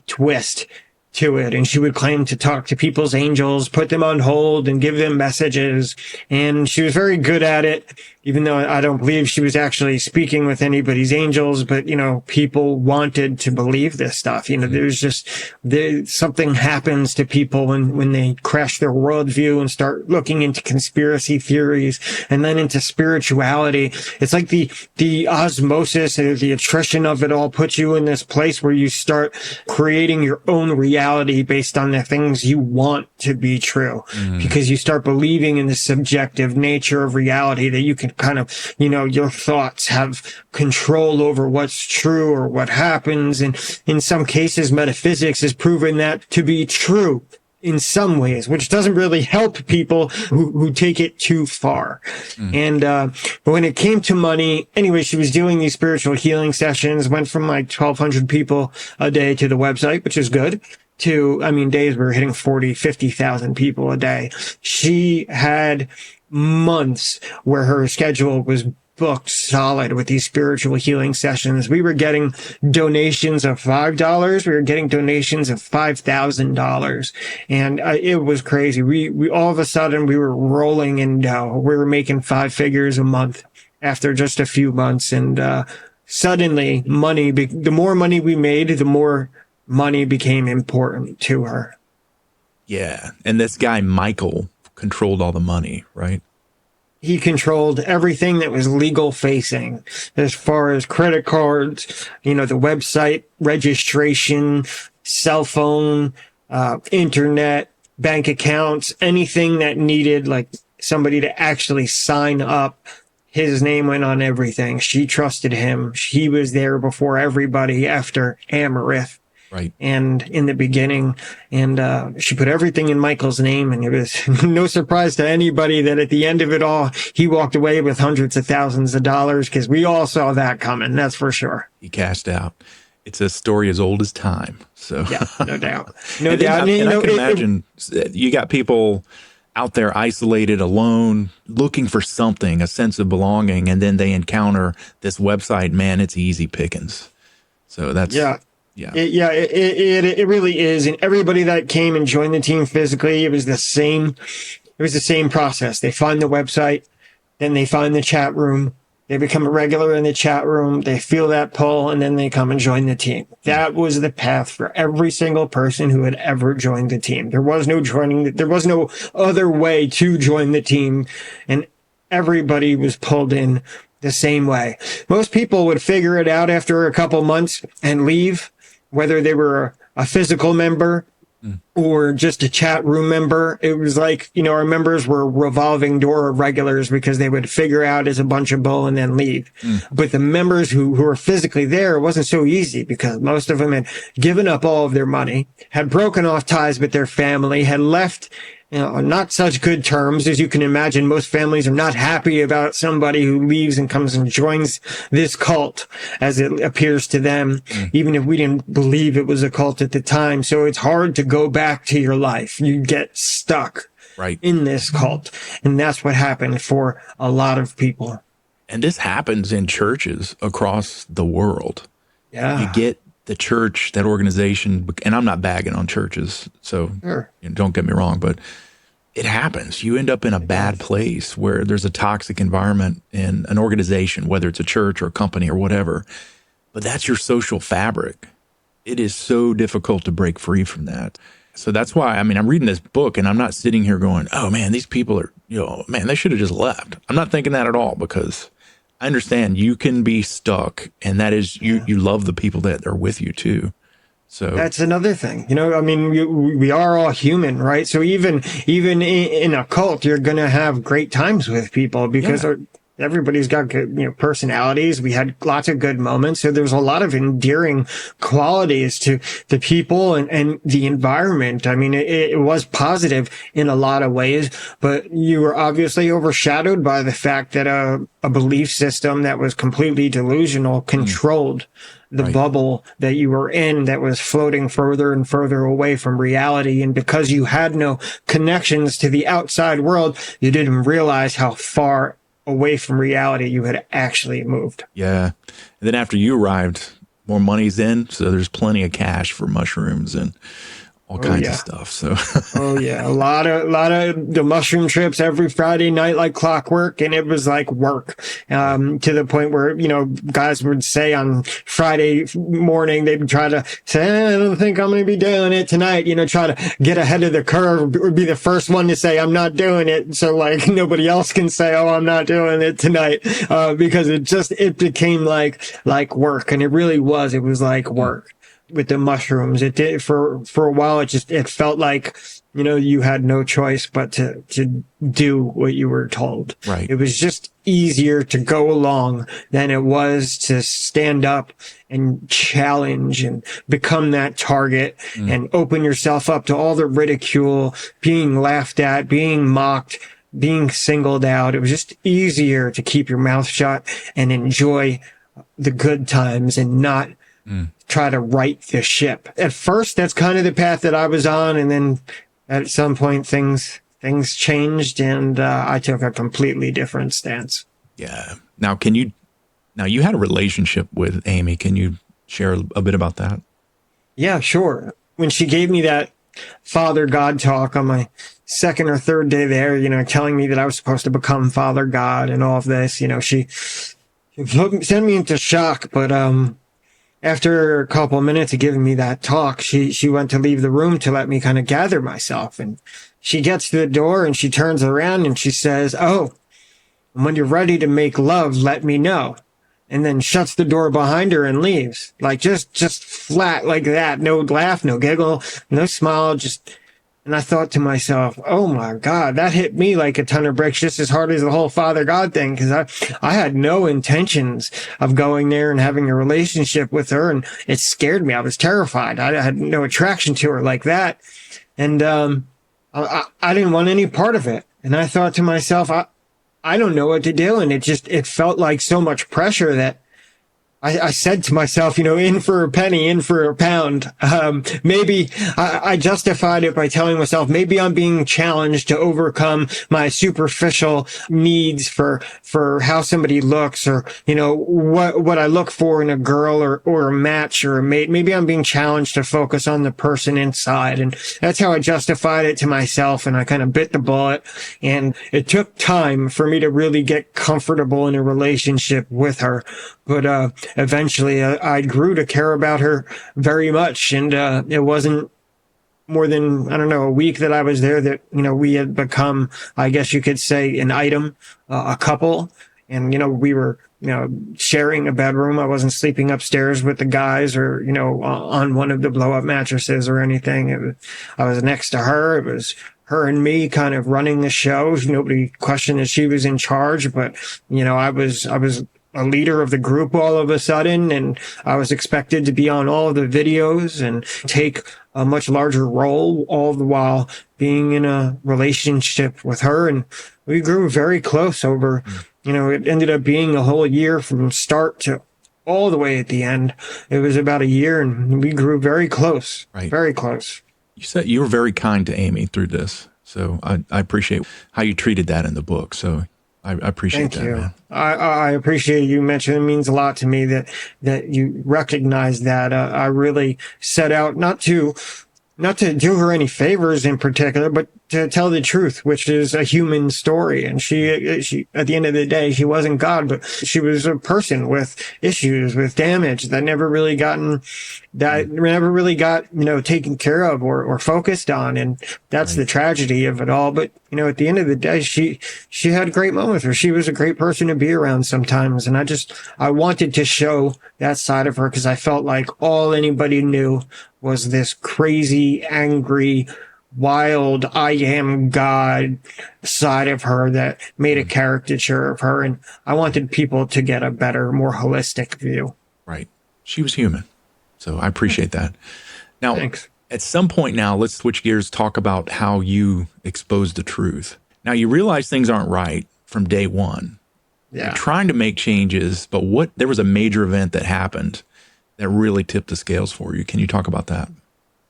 twist to it. And she would claim to talk to people's angels, put them on hold and give them messages. And she was very good at it, even though I don't believe she was actually speaking with anybody's angels. But, people wanted to believe this stuff. Something happens to people when they crash their worldview and start looking into conspiracy theories and then into spirituality. It's like the osmosis or the attrition of it all puts you in this place where you start creating your own reality based on the things you want to be true, because you start believing in the subjective nature of reality, that you can kind of, your thoughts have control over what's true or what happens. And in some cases, metaphysics has proven that to be true in some ways, which doesn't really help people who take it too far. And, but when it came to money, anyway, she was doing these spiritual healing sessions, went from like 1,200 people a day to the website, which is good, to, days we were hitting 40, 50,000 people a day. She had months where her schedule was booked solid with these spiritual healing sessions. We were getting donations of $5. We were getting donations of $5,000. And it was crazy. We all of a sudden, we were rolling in dough. We were making 5 figures a month after just a few months. And suddenly, the more money we made, the more money became important to her. Yeah. And this guy, Michael, controlled all the money, right? He controlled everything that was legal facing, as far as credit cards, the website registration, cell phone, internet, bank accounts, anything that needed like somebody to actually sign up. His name went on everything. She trusted him. He was there before everybody after Amaranth. Right. And in the beginning, and she put everything in Michael's name, and it was no surprise to anybody that at the end of it all, he walked away with hundreds of thousands of dollars, because we all saw that coming. That's for sure. He cashed out. It's a story as old as time. So yeah, no doubt. I can imagine you got people out there isolated, alone, looking for something, a sense of belonging, and then they encounter this website. Man, it's easy pickings. So that's Yeah. yeah. It really is. And everybody that came and joined the team physically, it was the same process. They find the website, then they find the chat room, they become a regular in the chat room, they feel that pull, and then they come and join the team. That was the path for every single person who had ever joined the team. There was no other way to join the team, and everybody was pulled in the same way. Most people would figure it out after a couple months and leave, whether they were a physical member or just a chat room member. It was like, our members were revolving door of regulars because they would figure out as a bunch of bull and then leave. But the members who were physically there, it wasn't so easy because most of them had given up all of their money, had broken off ties with their family, had left on not such good terms. As you can imagine, most families are not happy about somebody who leaves and comes and joins this cult, as it appears to them, even if we didn't believe it was a cult at the time. So it's hard to go back to your life. You get stuck in this cult. And that's what happened for a lot of people. And this happens in churches across the world. Yeah. You get the church, that organization, and I'm not bagging on churches, so don't get me wrong, but it happens. You end up in a bad place where there's a toxic environment in an organization, whether it's a church or a company or whatever, but that's your social fabric. It is so difficult to break free from that. So that's why, I'm reading this book and I'm not sitting here going, oh man, these people are, man, they should have just left. I'm not thinking that at all, because I understand you can be stuck, and that is you love the people that are with you too. So that's another thing, we are all human, right? So even in a cult, you're going to have great times with people because everybody's got good, personalities. We had lots of good moments. So there's a lot of endearing qualities to the people and the environment. It was positive in a lot of ways, but you were obviously overshadowed by the fact that a belief system that was completely delusional controlled the bubble that you were in, that was floating further and further away from reality. And because you had no connections to the outside world, you didn't realize how far away from reality you had actually moved. Yeah. And then after you arrived, more money's in, so there's plenty of cash for mushrooms and all kinds of stuff. So a lot of the mushroom trips every Friday night like clockwork, and it was like work, to the point where guys would say on Friday morning, they'd try to say, I don't think I'm going to be doing it tonight, try to get ahead of the curve, or be the first one to say I'm not doing it, so like nobody else can say, oh, I'm not doing it tonight, because it became like work. And it really was like work. With the mushrooms, it did for a while. It felt like, you had no choice but to do what you were told. Right. It was just easier to go along than it was to stand up and challenge and become that target and open yourself up to all the ridicule, being laughed at, being mocked, being singled out. It was just easier to keep your mouth shut and enjoy the good times and not try to right the ship. At first, that's kind of the path that I was on. And then at some point, things changed, and I took a completely different stance. Yeah. Now you had a relationship with Amy. Can you share a bit about that? Yeah, sure. When she gave me that Father God talk on my second or third day there, telling me that I was supposed to become Father God and all of this, she sent me into shock. But after a couple of minutes of giving me that talk, she went to leave the room to let me kind of gather myself. And she gets to the door and she turns around and she says, oh, when you're ready to make love, let me know. And then shuts the door behind her and leaves. Like just flat like that. No laugh, no giggle, no smile, and I thought to myself, oh my God, that hit me like a ton of bricks, just as hard as the whole Father God thing. Cause I had no intentions of going there and having a relationship with her. And it scared me. I was terrified. I had no attraction to her like that. And, I didn't want any part of it. And I thought to myself, I don't know what to do. And it felt like so much pressure that I said to myself, in for a penny, in for a pound. Maybe I justified it by telling myself, maybe I'm being challenged to overcome my superficial needs for how somebody looks, or, what I look for in a girl, or a match or a mate. Maybe I'm being challenged to focus on the person inside. And that's how I justified it to myself. And I kind of bit the bullet. And it took time for me to really get comfortable in a relationship with her. But eventually, I grew to care about her very much. And it wasn't more than, I don't know, a week that I was there that, we had become, I guess you could say, an item, a couple. And, we were, sharing a bedroom. I wasn't sleeping upstairs with the guys, or, on one of the blow up mattresses or anything. I was next to her. It was her and me kind of running the show. Nobody questioned that she was in charge, but, I was a leader of the group all of a sudden, and I was expected to be on all of the videos and take a much larger role, all the while being in a relationship with her. And we grew very close over, it ended up being a whole year from start to all the way at the end. It was about a year, and we grew very close, Right. Very close. You said you were very kind to Amy through this. So I appreciate how you treated that in the book. So I appreciate Thank that, you. man. I appreciate you mentioning. It means a lot to me that you recognize that. I really set out not to do her any favors in particular, but to tell the truth, which is a human story. And she, at the end of the day, she wasn't God, but she was a person with issues, with damage that never really got, taken care of or focused on. And that's the tragedy of it all. But, at the end of the day, she had great moments, or she was a great person to be around sometimes. And I wanted to show that side of her, because I felt like all anybody knew was this crazy, angry, wild, I am God side of her that made a caricature of her. And I wanted people to get a better, more holistic view. Right. She was human. So I appreciate that. Now, Thanks. At some point now, let's switch gears, talk about how you exposed the truth. Now, you realize things aren't right from day one. Yeah. You're trying to make changes, but there was a major event that happened that really tipped the scales for you. Can you talk about that?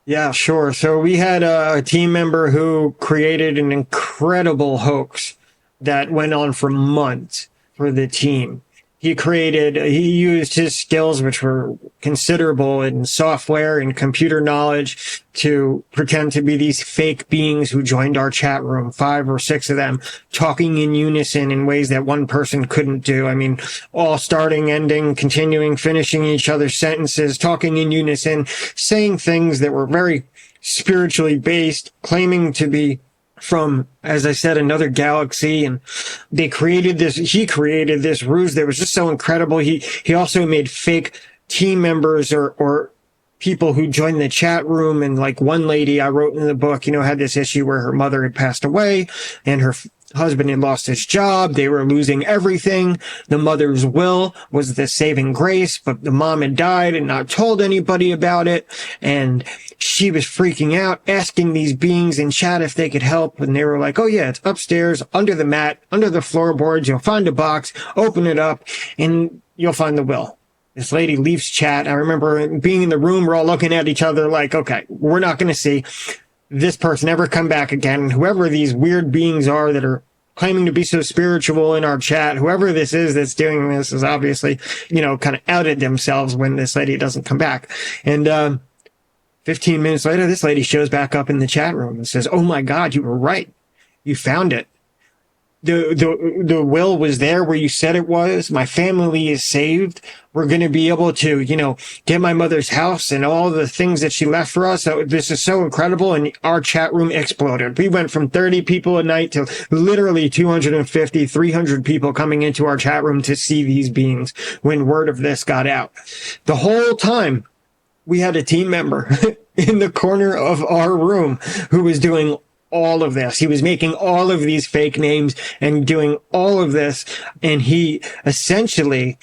Yeah, sure. So we had a team member who created an incredible hoax that went on for months for the team. He used his skills, which were considerable in software and computer knowledge, to pretend to be these fake beings who joined our chat room, 5 or 6 of them, talking in unison in ways that one person couldn't do. I mean, all starting, ending, continuing, finishing each other's sentences, talking in unison, saying things that were very spiritually based, claiming to be from, as I said, another galaxy. And he created this ruse that was just so incredible. He also made fake team members or people who joined the chat room. And like one lady I wrote in the book, had this issue where her mother had passed away and her husband had lost his job. They were losing everything. The mother's will was the saving grace, but the mom had died and not told anybody about it. And she was freaking out, asking these beings in chat if they could help. And they were like, oh yeah, it's upstairs, under the mat, under the floorboards. You'll find a box, open it up, and you'll find the will. This lady leaves chat. I remember being in the room, we're all looking at each other like, okay, we're not going to see this person ever come back again. Whoever these weird beings are that are claiming to be so spiritual in our chat, whoever this is that's doing this is obviously, kind of outed themselves when this lady doesn't come back. And 15 minutes later, this lady shows back up in the chat room and says, oh my God, you were right. You found it. The will was there where you said it was. My family is saved. We're going to be able to, get my mother's house and all the things that she left for us. So this is so incredible. And our chat room exploded. We went from 30 people a night to literally 250, 300 people coming into our chat room to see these beings when word of this got out. The whole time we had a team member in the corner of our room who was doing all of this. He was making all of these fake names and doing all of this. And he essentially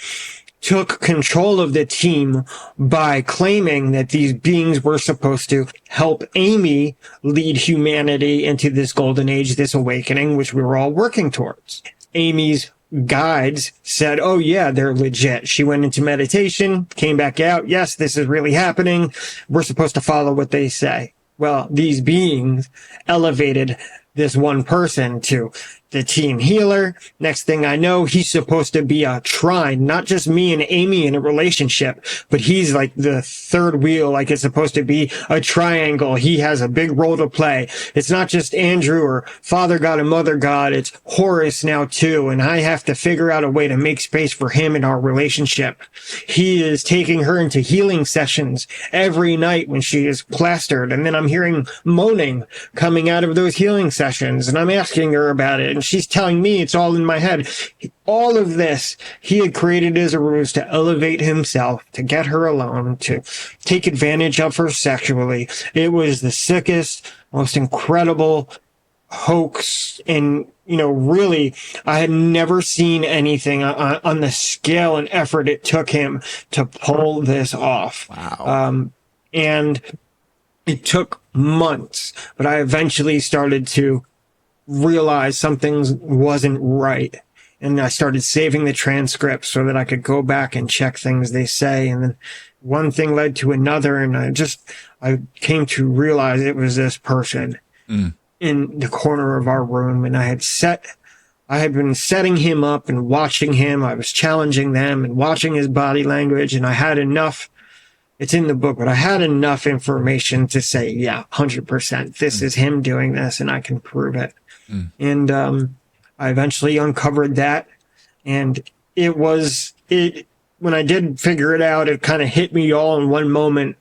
took control of the team by claiming that these beings were supposed to help Amy lead humanity into this golden age, this awakening, which we were all working towards. Amy's guides said, oh yeah, they're legit. She went into meditation, came back out. Yes, this is really happening. We're supposed to follow what they say. Well, these beings elevated this one person to the team healer. Next thing I know, he's supposed to be a trine, not just me and Amy in a relationship, but he's like the third wheel, like it's supposed to be a triangle. He has a big role to play. It's not just Andrew or Father God and Mother God. It's Horus now too. And I have to figure out a way to make space for him in our relationship. He is taking her into healing sessions every night when she is plastered. And then I'm hearing moaning coming out of those healing sessions. And I'm asking her about it. And she's telling me it's all in my head. All of this he had created as a ruse to elevate himself, to get her alone, to take advantage of her sexually. It was the sickest, most incredible hoax. And, really, I had never seen anything on the scale and effort it took him to pull this off. Wow. And it took months, but I eventually started to realize something wasn't right. And I started saving the transcripts so that I could go back and check things they say. And then one thing led to another. And I came to realize it was this person in the corner of our room. And I had been setting him up and watching him. I was challenging them and watching his body language. And I had enough. It's in the book, but I had enough information to say, yeah, 100%. This is him doing this, and I can prove it. And I eventually uncovered that. And when I did figure it out, it kind of hit me all in one moment.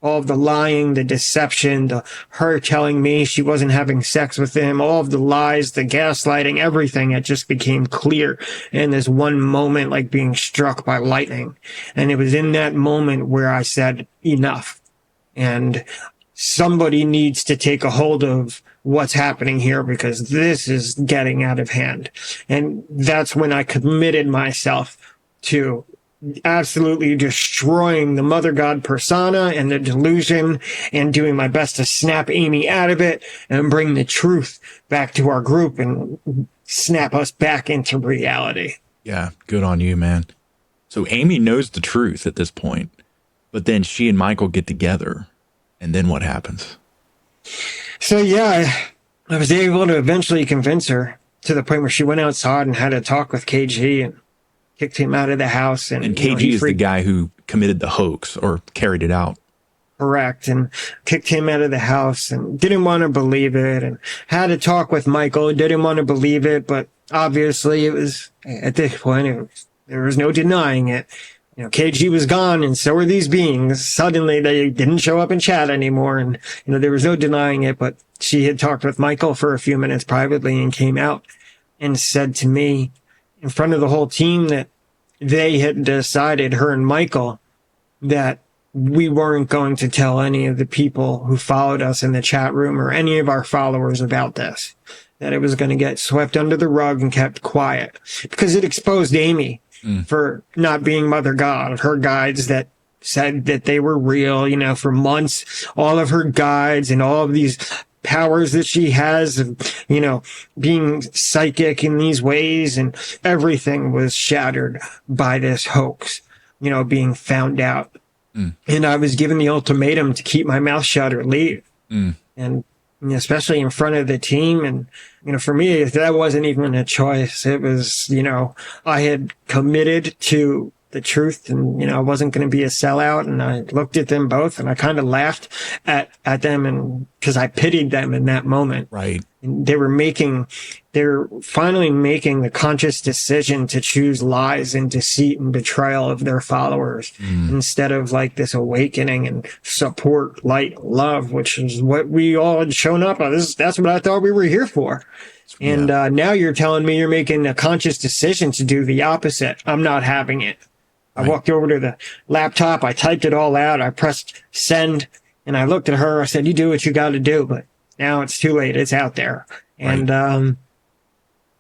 All of the lying, the deception, her telling me she wasn't having sex with him, all of the lies, the gaslighting, everything, it just became clear in this one moment, like being struck by lightning. And it was in that moment where I said, enough. And somebody needs to take a hold of what's happening here because this is getting out of hand. And that's when I committed myself to absolutely destroying the Mother God persona and the delusion and doing my best to snap Amy out of it and bring the truth back to our group and snap us back into reality. Yeah, good on you, man. So Amy knows the truth at this point, but then she and Michael get together. And then what happens? So yeah, I was able to eventually convince her to the point where she went outside and had a talk with KG and kicked him out of the house. And KG is the guy who committed the hoax or carried it out. Correct. And kicked him out of the house and didn't want to believe it and had a talk with Michael, didn't want to believe it. But obviously it was, at this point, there was no denying it. KG was gone and so were these beings. Suddenly they didn't show up in chat anymore. And, there was no denying it. But she had talked with Michael for a few minutes privately and came out and said to me in front of the whole team that they had decided, her and Michael, that we weren't going to tell any of the people who followed us in the chat room or any of our followers about this, that it was going to get swept under the rug and kept quiet because it exposed Amy for not being Mother God, her guides that said that they were real, for months, all of her guides and all of these powers that she has of, being psychic in these ways, and everything was shattered by this hoax, being found out. And I was given the ultimatum to keep my mouth shut or leave. And especially in front of the team. And, for me, that wasn't even a choice. It was, I had committed to the truth and, you know, I wasn't going to be a sellout. And I looked at them both and I kind of laughed at them, and because I pitied them in that moment. Right. And they're finally making the conscious decision to choose lies and deceit and betrayal of their followers instead of like this awakening and support, light, love, which is what we all had shown up on. That's what I thought we were here for. And now you're telling me you're making a conscious decision to do the opposite. I'm not having it. I walked over to the laptop. I typed it all out. I pressed send and I looked at her. I said, you do what you got to do, but now it's too late. It's out there. And,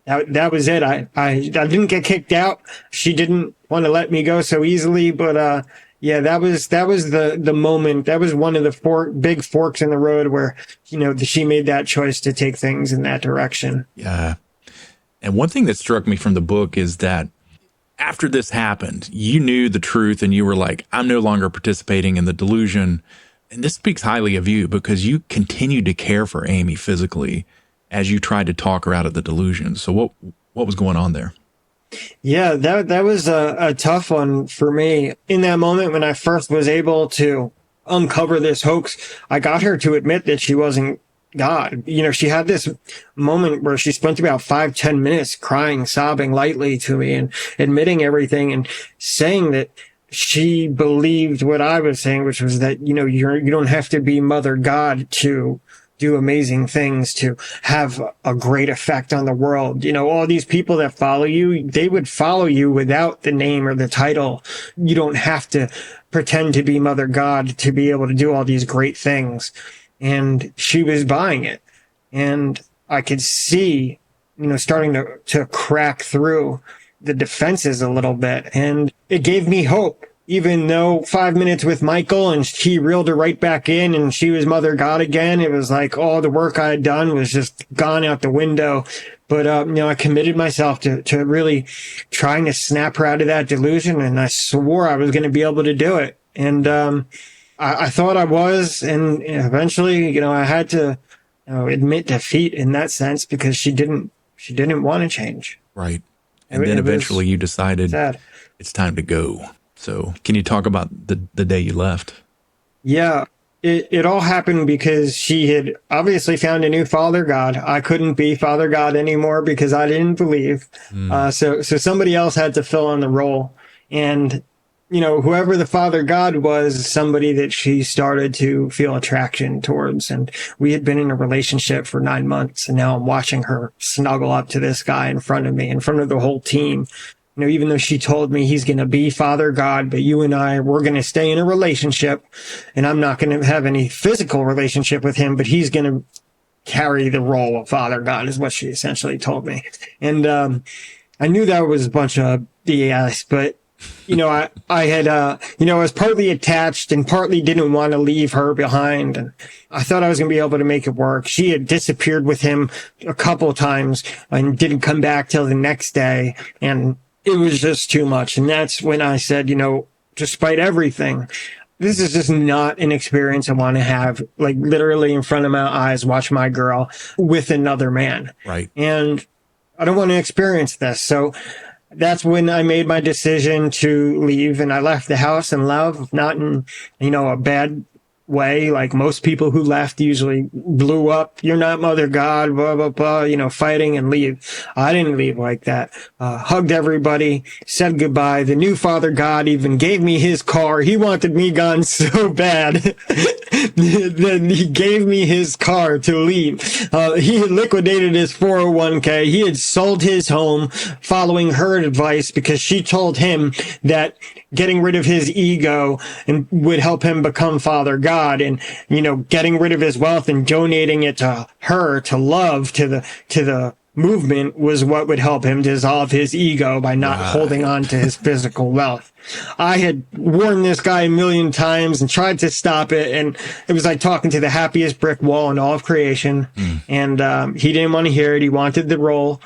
that was it. I didn't get kicked out. She didn't want to let me go so easily, but, yeah, that was the moment. That was one of the big forks in the road where, you know, she made that choice to take things in that direction. Yeah. And one thing that struck me from the book is that after this happened, you knew the truth and you were like, I'm no longer participating in the delusion. And this speaks highly of you because you continued to care for Amy physically as you tried to talk her out of the delusion. So what was going on there? Yeah, that was a tough one for me. In that moment when I first was able to uncover this hoax, I got her to admit that she wasn't God. You know, she had this moment where she spent about 5-10 minutes crying, sobbing lightly to me and admitting everything and saying that she believed what I was saying, which was that, you know, you don't have to be Mother God to do amazing things, to have a great effect on the world. You know, all these people that follow you, they would follow you without the name or the title. You don't have to pretend to be Mother God to be able to do all these great things. And she was buying it. And I could see, you know, starting to crack through the defenses a little bit. And it gave me hope, even though 5 minutes with Michael and he reeled her right back in and she was Mother God again. It was like all the work I had done was just gone out the window. But, you know, I committed myself to really trying to snap her out of that delusion. And I swore I was going to be able to do it. And, I thought I was, and eventually, you know, I had to, you know, admit defeat in that sense because she didn't want to change. Right. And then eventually you decided sad. It's time to go. So can you talk about the day you left? Yeah. It all happened because she had obviously found a new father God. I couldn't be Father God anymore because I didn't believe. So somebody else had to fill in the role. And you know, whoever the Father God was, somebody that she started to feel attraction towards. And we had been in a relationship for 9 months. And now I'm watching her snuggle up to this guy in front of me, in front of the whole team. You know, even though she told me he's going to be Father God, but you and we're going to stay in a relationship and I'm not going to have any physical relationship with him, but he's going to carry the role of Father God is what she essentially told me. And, I knew that was a bunch of BS, but you know, I had, you know, I was partly attached and partly didn't want to leave her behind. And I thought I was going to be able to make it work. She had disappeared with him a couple of times and didn't come back till the next day. And it was just too much. And that's when I said, you know, despite everything, this is just not an experience I want to have, like literally in front of my eyes, watch my girl with another man. Right. And I don't want to experience this. So that's when I made my decision to leave, and I left the house in love, not in, you know, a bad way. Like most people who left usually blew up. You're not Mother God, blah, blah, blah, you know, fighting and leave. I didn't leave like that. Hugged everybody, said goodbye. The new Father God even gave me his car. He wanted me gone so bad. Then he gave me his car to leave. He had liquidated his 401k. He had sold his home following her advice because she told him that getting rid of his ego and would help him become Father God, and, you know, getting rid of his wealth and donating it to her, to love, to the movement was what would help him dissolve his ego by not holding on to his physical wealth. I had warned this guy a million times and tried to stop it, and it was like talking to the happiest brick wall in all of creation. And he didn't want to hear it. He wanted the role.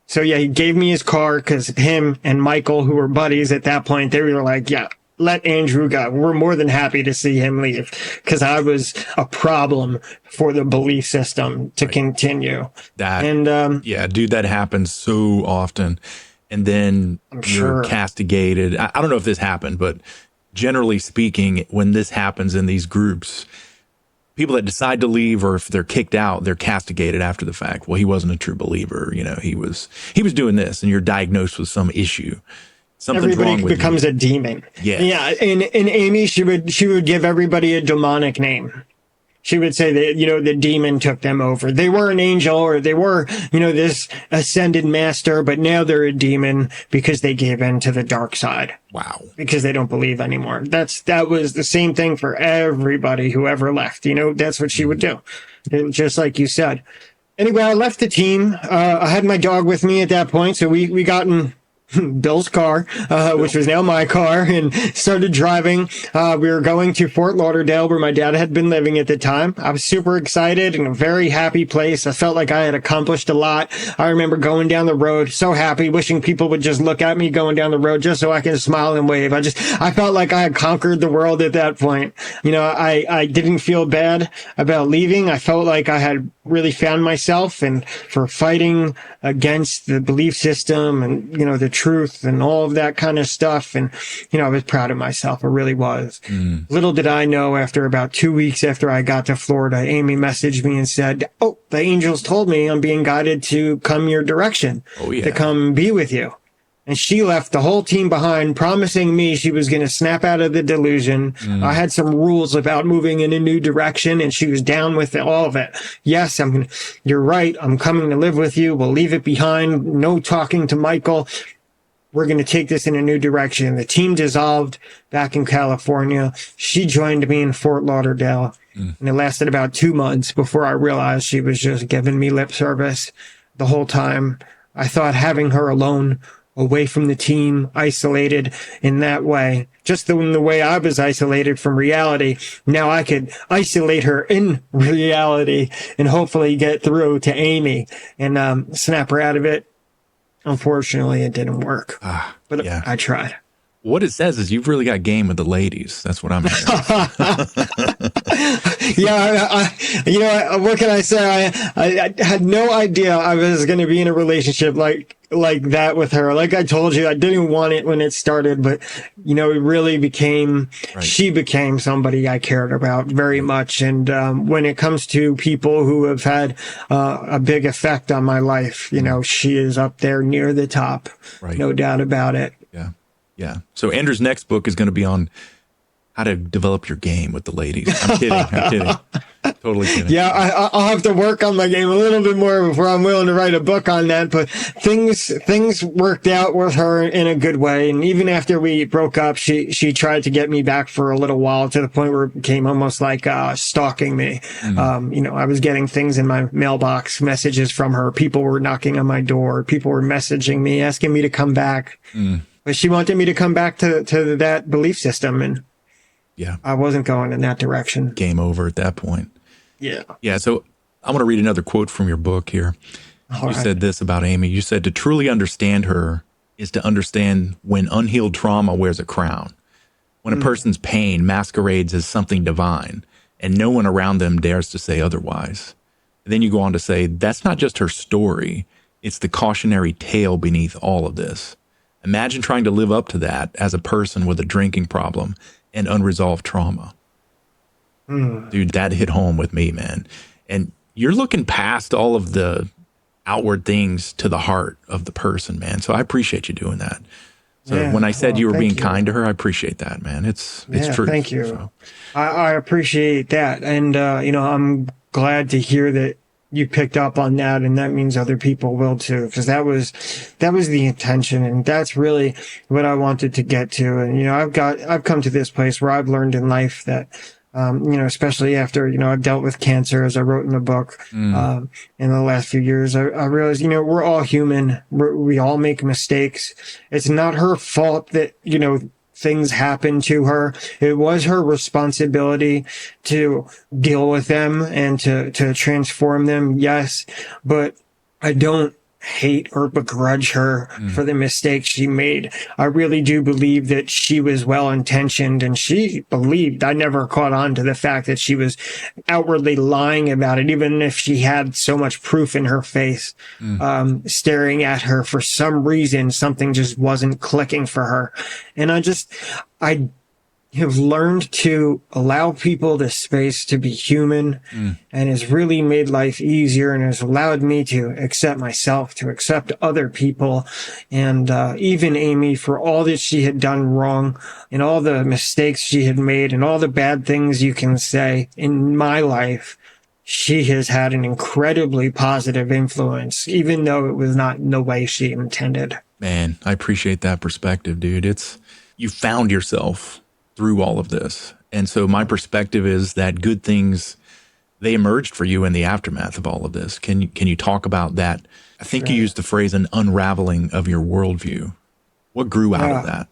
So yeah, he gave me his car because him and Michael, who were buddies at that point, they were like, yeah, let Andrew go. We're more than happy to see him leave because I was a problem for the belief system to continue. Yeah, dude, that happens so often. And then you're castigated. I don't know if this happened, but generally speaking, when this happens in these groups, people that decide to leave, or if they're kicked out, they're castigated after the fact. Well, he wasn't a true believer. You know, he was doing this, and you're diagnosed with some issue. Something's everybody wrong with becomes you. a demon. Yeah. And Amy, she would give everybody a demonic name. She would say that, you know, the demon took them over. They were an angel, or they were, you know, this ascended master, but now they're a demon because they gave in to the dark side. Wow. Because they don't believe anymore. That was the same thing for everybody who ever left. You know, that's what she would do. Just like you said. Anyway, I left the team. I had my dog with me at that point, so we got in Bill's car, which was now my car, and started driving. We were going to Fort Lauderdale, where my dad had been living at the time. I was super excited and a very happy place. I felt like I had accomplished a lot. I remember going down the road, so happy, wishing people would just look at me going down the road just so I can smile and wave. I felt like I had conquered the world at that point. I didn't feel bad about leaving. I felt like I had really found myself, and for fighting against the belief system and, the truth and all of that kind of stuff. And, I was proud of myself. I really was. Little did I know, after about 2 weeks after I got to Florida, Amy messaged me and said, "Oh, the angels told me I'm being guided to come your direction, to come be with you." And she left the whole team behind, promising me she was going to snap out of the delusion. I had some rules about moving in a new direction, and she was down with all of it. Yes, you're right. I'm coming to live with you. We'll leave it behind. No talking to Michael. We're going to take this in a new direction. The team dissolved back in California. She joined me in Fort Lauderdale. And it lasted about 2 months before I realized she was just giving me lip service the whole time. I thought having her alone, away from the team, isolated in that way, just the way I was isolated from reality, now I could isolate her in reality and hopefully get through to Amy and snap her out of it. Unfortunately, it didn't work, but I tried. What it says is you've really got game with the ladies. That's what I'm hearing. What can I say? I had no idea I was going to be in a relationship like that with her. Like I told you, I didn't want it when it started, but it really she became somebody I cared about very much. And when it comes to people who have had a big effect on my life, she is up there near the top. Right. No doubt about it. Yeah. So Andrew's next book is going to be on how to develop your game with the ladies. I'm kidding. Totally kidding. Yeah, I'll have to work on my game a little bit more before I'm willing to write a book on that. But things worked out with her in a good way. And even after we broke up, she tried to get me back for a little while, to the point where it became almost like stalking me. I was getting things in my mailbox, messages from her. People were knocking on my door. People were messaging me, asking me to come back. But she wanted me to come back to that belief system, and I wasn't going in that direction. Game over at that point. Yeah. So I want to read another quote from your book here. You said this about Amy. You said, "To truly understand her is to understand when unhealed trauma wears a crown, when a person's pain masquerades as something divine, and no one around them dares to say otherwise." And then you go on to say, "That's not just her story. It's the cautionary tale beneath all of this. Imagine trying to live up to that as a person with a drinking problem and unresolved trauma." Dude, that hit home with me, man. And you're looking past all of the outward things to the heart of the person, man. So I appreciate you doing that. So when I said you were being kind to her, I appreciate that, man. It's true. Thank you. So. I appreciate that. And, I'm glad to hear that you picked up on that, and that means other people will too, because that was the intention, and that's really what I wanted to get to. And I've come to this place where I've learned in life that especially after I've dealt with cancer, as I wrote in the book in the last few years, I realized we're all human. We all make mistakes. It's not her fault that things happened to her. It was her responsibility to deal with them and to transform them. Yes, but I don't hate or begrudge her for the mistakes she made. I really do believe that she was well-intentioned, and she believed. I never caught on to the fact that she was outwardly lying about it, even if she had so much proof in her face, staring at her. For some reason, something just wasn't clicking for her. And I have learned to allow people the space to be human, and has really made life easier, and has allowed me to accept myself, to accept other people, and even Amy, for all that she had done wrong and all the mistakes she had made and all the bad things you can say in my life. She has had an incredibly positive influence, even though it was not in the way she intended. Man, I appreciate that perspective, dude. You found yourself through all of this. And so my perspective is that good things, they emerged for you in the aftermath of all of this. Can you talk about that? I think you used the phrase an unraveling of your worldview. What grew out of Yeah. that?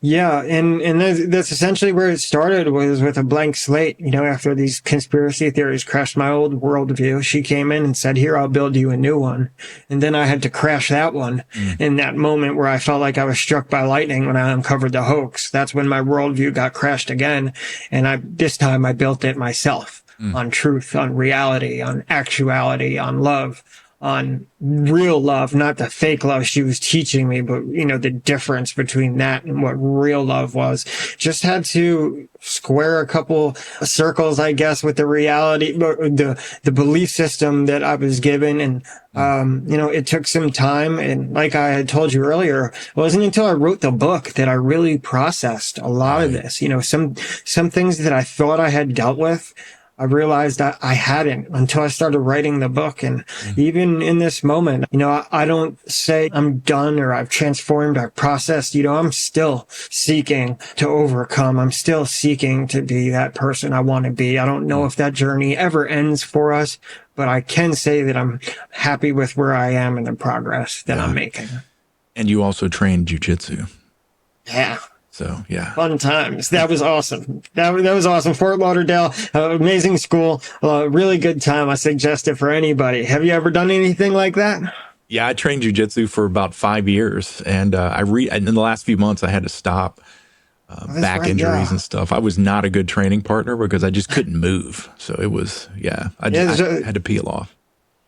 Yeah, and that's essentially where it started, was with a blank slate. After these conspiracy theories crashed my old worldview, she came in and said, "Here, I'll build you a new one." And then I had to crash that one in that moment where I felt like I was struck by lightning when I uncovered the hoax. That's when my worldview got crashed again. And this time I built it myself on truth, on reality, on actuality, on love, on real love, not the fake love she was teaching me, but the difference between that and what real love was. Just had to square a couple circles, I guess, with the reality, the belief system that I was given. And, it took some time. And like I had told you earlier, it wasn't until I wrote the book that I really processed a lot of this. Some things that I thought I had dealt with, I realized I hadn't until I started writing the book. And even in this moment, I don't say I'm done or I've transformed, I've processed. I'm still seeking to overcome. I'm still seeking to be that person I want to be. I don't know if that journey ever ends for us, but I can say that I'm happy with where I am and the progress that I'm making. And you also trained jujitsu. Yeah. So, yeah. Fun times. That was awesome. That was awesome. Fort Lauderdale, amazing school, really good time. I suggest it for anybody. Have you ever done anything like that? Yeah, I trained jujitsu for about 5 years. And in the last few months, I had to stop back injuries and stuff. I was not a good training partner because I just couldn't move. So it was, I had to peel off.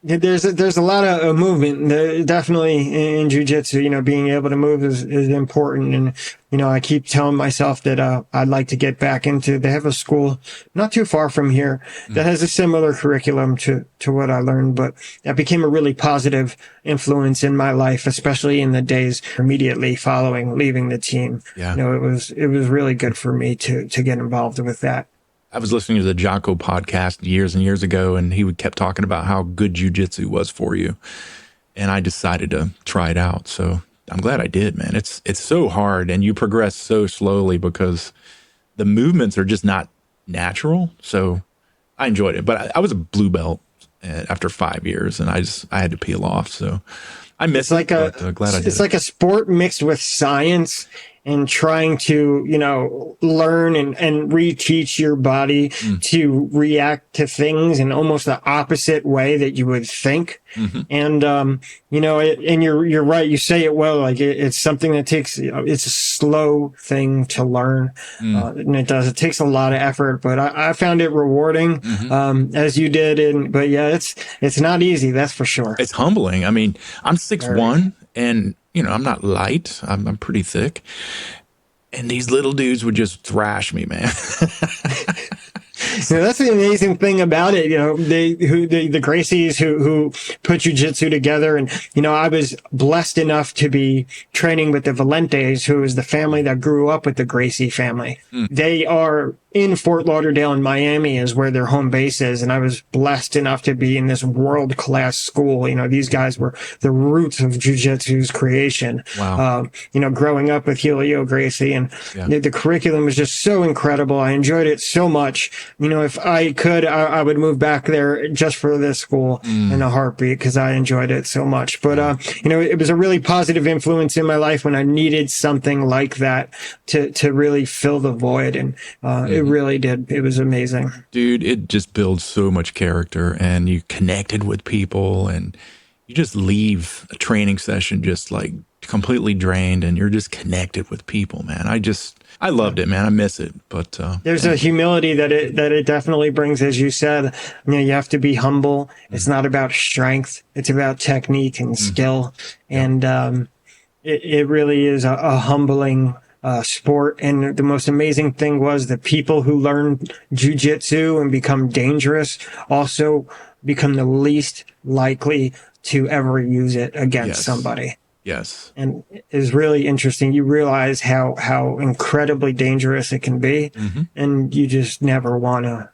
Yeah, there's a lot of movement. Definitely in jiu-jitsu, being able to move is important. And, I keep telling myself that I'd like to get back into. They have a school not too far from here that has a similar curriculum to what I learned, but that became a really positive influence in my life, especially in the days immediately following leaving the team. Yeah. It was really good for me to get involved with that. I was listening to the Jocko podcast years and years ago, and he kept talking about how good jujitsu was for you. And I decided to try it out. So I'm glad I did, man. It's so hard, and you progress so slowly because the movements are just not natural. So I enjoyed it, but I was a blue belt after 5 years, and I had to peel off. So I miss it, but glad I did. It's like a sport mixed with science, and trying to, learn and reteach your body to react to things in almost the opposite way that you would think. And, and you're right. You say it well, like it's something that takes, it's a slow thing to learn. And it takes a lot of effort, but I found it rewarding, as you did. But yeah, it's not easy. That's for sure. It's humbling. I mean, I'm 6'1", and I'm not light. I'm pretty thick. And these little dudes would just thrash me, man. So that's the amazing thing about it. The Gracies who put jiu-jitsu together. And, I was blessed enough to be training with the Valentes, who is the family that grew up with the Gracie family. They are in Fort Lauderdale and Miami is where their home base is. And I was blessed enough to be in this world-class school. These guys were the roots of jiu-jitsu's creation. Wow. Growing up with Helio Gracie, and the curriculum was just so incredible. I enjoyed it so much. If I could, I would move back there just for this school in a heartbeat, because I enjoyed it so much. But, it was a really positive influence in my life when I needed something like that to really fill the void. And, it really did. It was amazing. Dude, it just builds so much character, and you connected with people, and you just leave a training session just like completely drained, and you're just connected with people, man. I loved it, man. I miss it, but there's a humility that it definitely brings, as you said. You have to be humble. It's not about strength; it's about technique and skill, and it really is a humbling sport. And the most amazing thing was the people who learn jiu-jitsu and become dangerous also become the least likely to ever use it against somebody. Yes. And it's really interesting. You realize how incredibly dangerous it can be, and you just never want to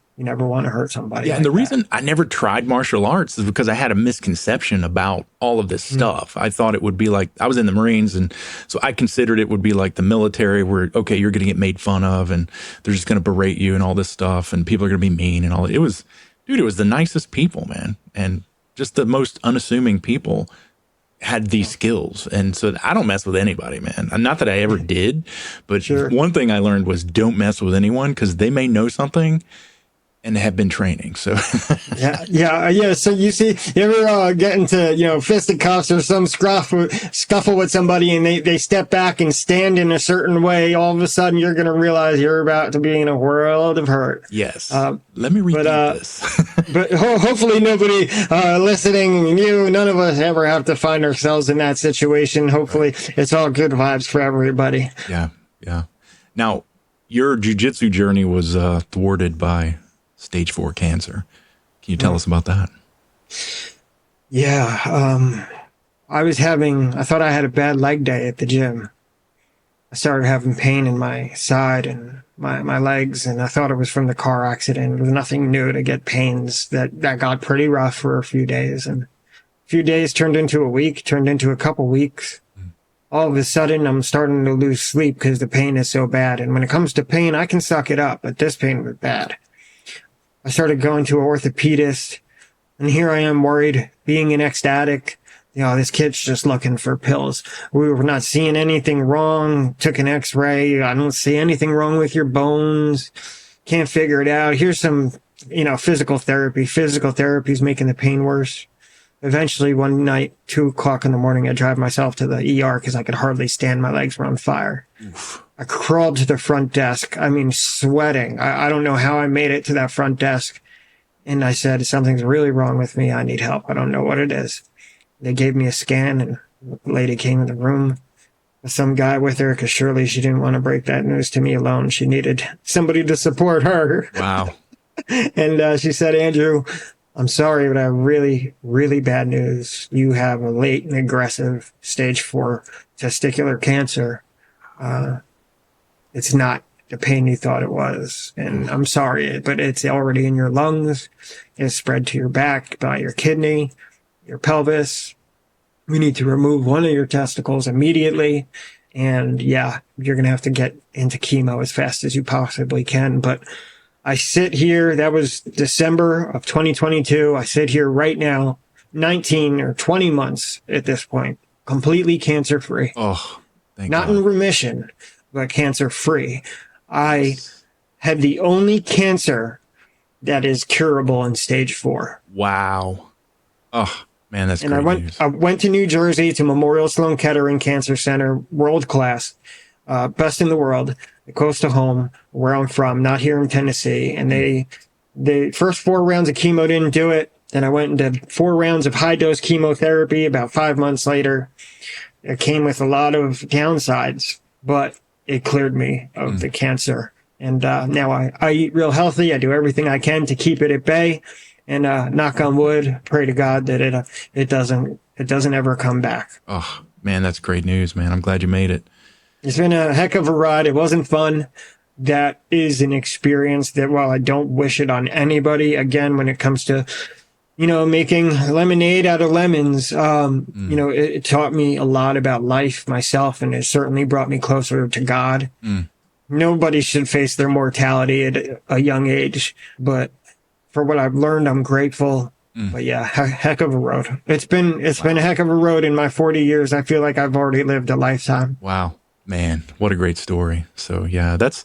hurt somebody. Yeah, and the reason I never tried martial arts is because I had a misconception about all of this stuff. I thought it would be like, I was in the Marines, and so I considered it would be like the military where, okay, you're going to get made fun of, and they're just going to berate you and all this stuff, and people are going to be mean and all that. It was the nicest people, man, and just the most unassuming people. had these skills. And so I don't mess with anybody, man. Not that I ever did, but Sure. one thing I learned was don't mess with anyone because they may know something and have been training. So Yeah. So you see, you ever get into, fisticuffs or some scuffle with somebody and they step back and stand in a certain way, all of a sudden you're going to realize you're about to be in a world of hurt. yes, let me repeat this. But hopefully nobody listening, none of us ever have to find ourselves in that situation. Hopefully it's all good vibes for everybody. Yeah. Now, your jiu-jitsu journey was thwarted by stage 4 cancer. Can you tell us about that? Yeah. I thought I had a bad leg day at the gym. I started having pain in my side and my legs, and I thought it was from the car accident. It was nothing new to get pains that got pretty rough for a few days. And a few days turned into a week, turned into a couple weeks. All of a sudden, I'm starting to lose sleep because the pain is so bad. And when it comes to pain, I can suck it up, but this pain was bad. I started going to an orthopedist, and here I am worried, being an ex-addict. This kid's just looking for pills. We were not seeing anything wrong. Took an x-ray. I don't see anything wrong with your bones. Can't figure it out. Here's some, physical therapy. Physical therapy is making the pain worse. Eventually, one night, 2:00 in the morning, I drive myself to the ER because I could hardly stand. My legs were on fire. Oof. I crawled to the front desk. I mean, sweating. I don't know how I made it to that front desk. And I said, something's really wrong with me. I need help. I don't know what it is. They gave me a scan, and the lady came in the room with some guy with her because surely she didn't want to break that news to me alone. She needed somebody to support her. Wow. And she said, Andrew, I'm sorry, but I have really, really bad news. You have a late and aggressive stage 4 testicular cancer. It's not the pain you thought it was. And I'm sorry, but it's already in your lungs. It's spread to your back by your kidney, your pelvis. We need to remove one of your testicles immediately. And yeah, you're going to have to get into chemo as fast as you possibly can. But I sit here, that was December of 2022. I sit here right now, 19 or 20 months at this point, completely cancer-free. Oh, thank Not God. in remission, but cancer-free. I had the only cancer that is curable in stage 4. Wow. Oh, man, that's and great news. I went to New Jersey to Memorial Sloan Kettering Cancer Center, world class, best in the world, close to home, where I'm from, not here in Tennessee. And the first 4 rounds of chemo didn't do it. Then I went into 4 rounds of high dose chemotherapy about 5 months later. It came with a lot of downsides, but it cleared me of the cancer. And now I eat real healthy. I do everything I can to keep it at bay. And knock on wood, pray to God that it doesn't ever come back. Oh, man, that's great news, man. I'm glad you made it. It's been a heck of a ride. It wasn't fun. That is an experience that, while I don't wish it on anybody, again, when it comes to, making lemonade out of lemons, it taught me a lot about life, myself, and it certainly brought me closer to God. Nobody should face their mortality at a young age, but for what I've learned, I'm grateful. But yeah, heck of a road. It's been a heck of a road in my 40 years. I feel like I've already lived a lifetime. Wow, man, what a great story. So yeah, that's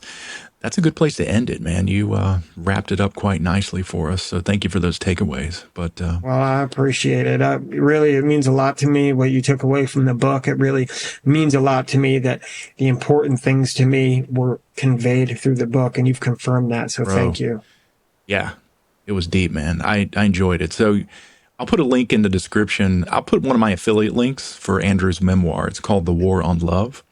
a good place to end it, man. You wrapped it up quite nicely for us. So thank you for those takeaways. But well, I appreciate it. It means a lot to me what you took away from the book. It really means a lot to me that the important things to me were conveyed through the book, and you've confirmed that. So thank you. Yeah, it was deep, man. I enjoyed it. So I'll put a link in the description. I'll put one of my affiliate links for Andrew's memoir. It's called The War on Love.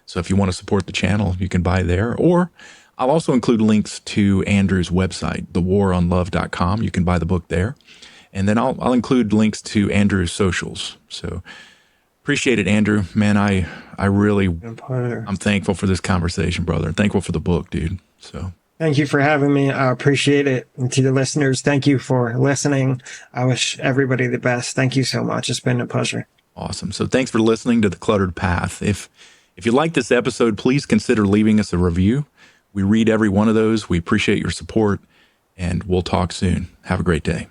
So if you want to support the channel, you can buy there. Or I'll also include links to Andrew's website, thewaronlove.com. You can buy the book there. And then I'll include links to Andrew's socials. So appreciate it, Andrew. Man, I really, I'm thankful for this conversation, brother. And thankful for the book, dude. So thank you for having me. I appreciate it. And to the listeners, thank you for listening. I wish everybody the best. Thank you so much. It's been a pleasure. Awesome. So thanks for listening to The Cluttered Path. If you like this episode, please consider leaving us a review. We read every one of those. We appreciate your support, and we'll talk soon. Have a great day.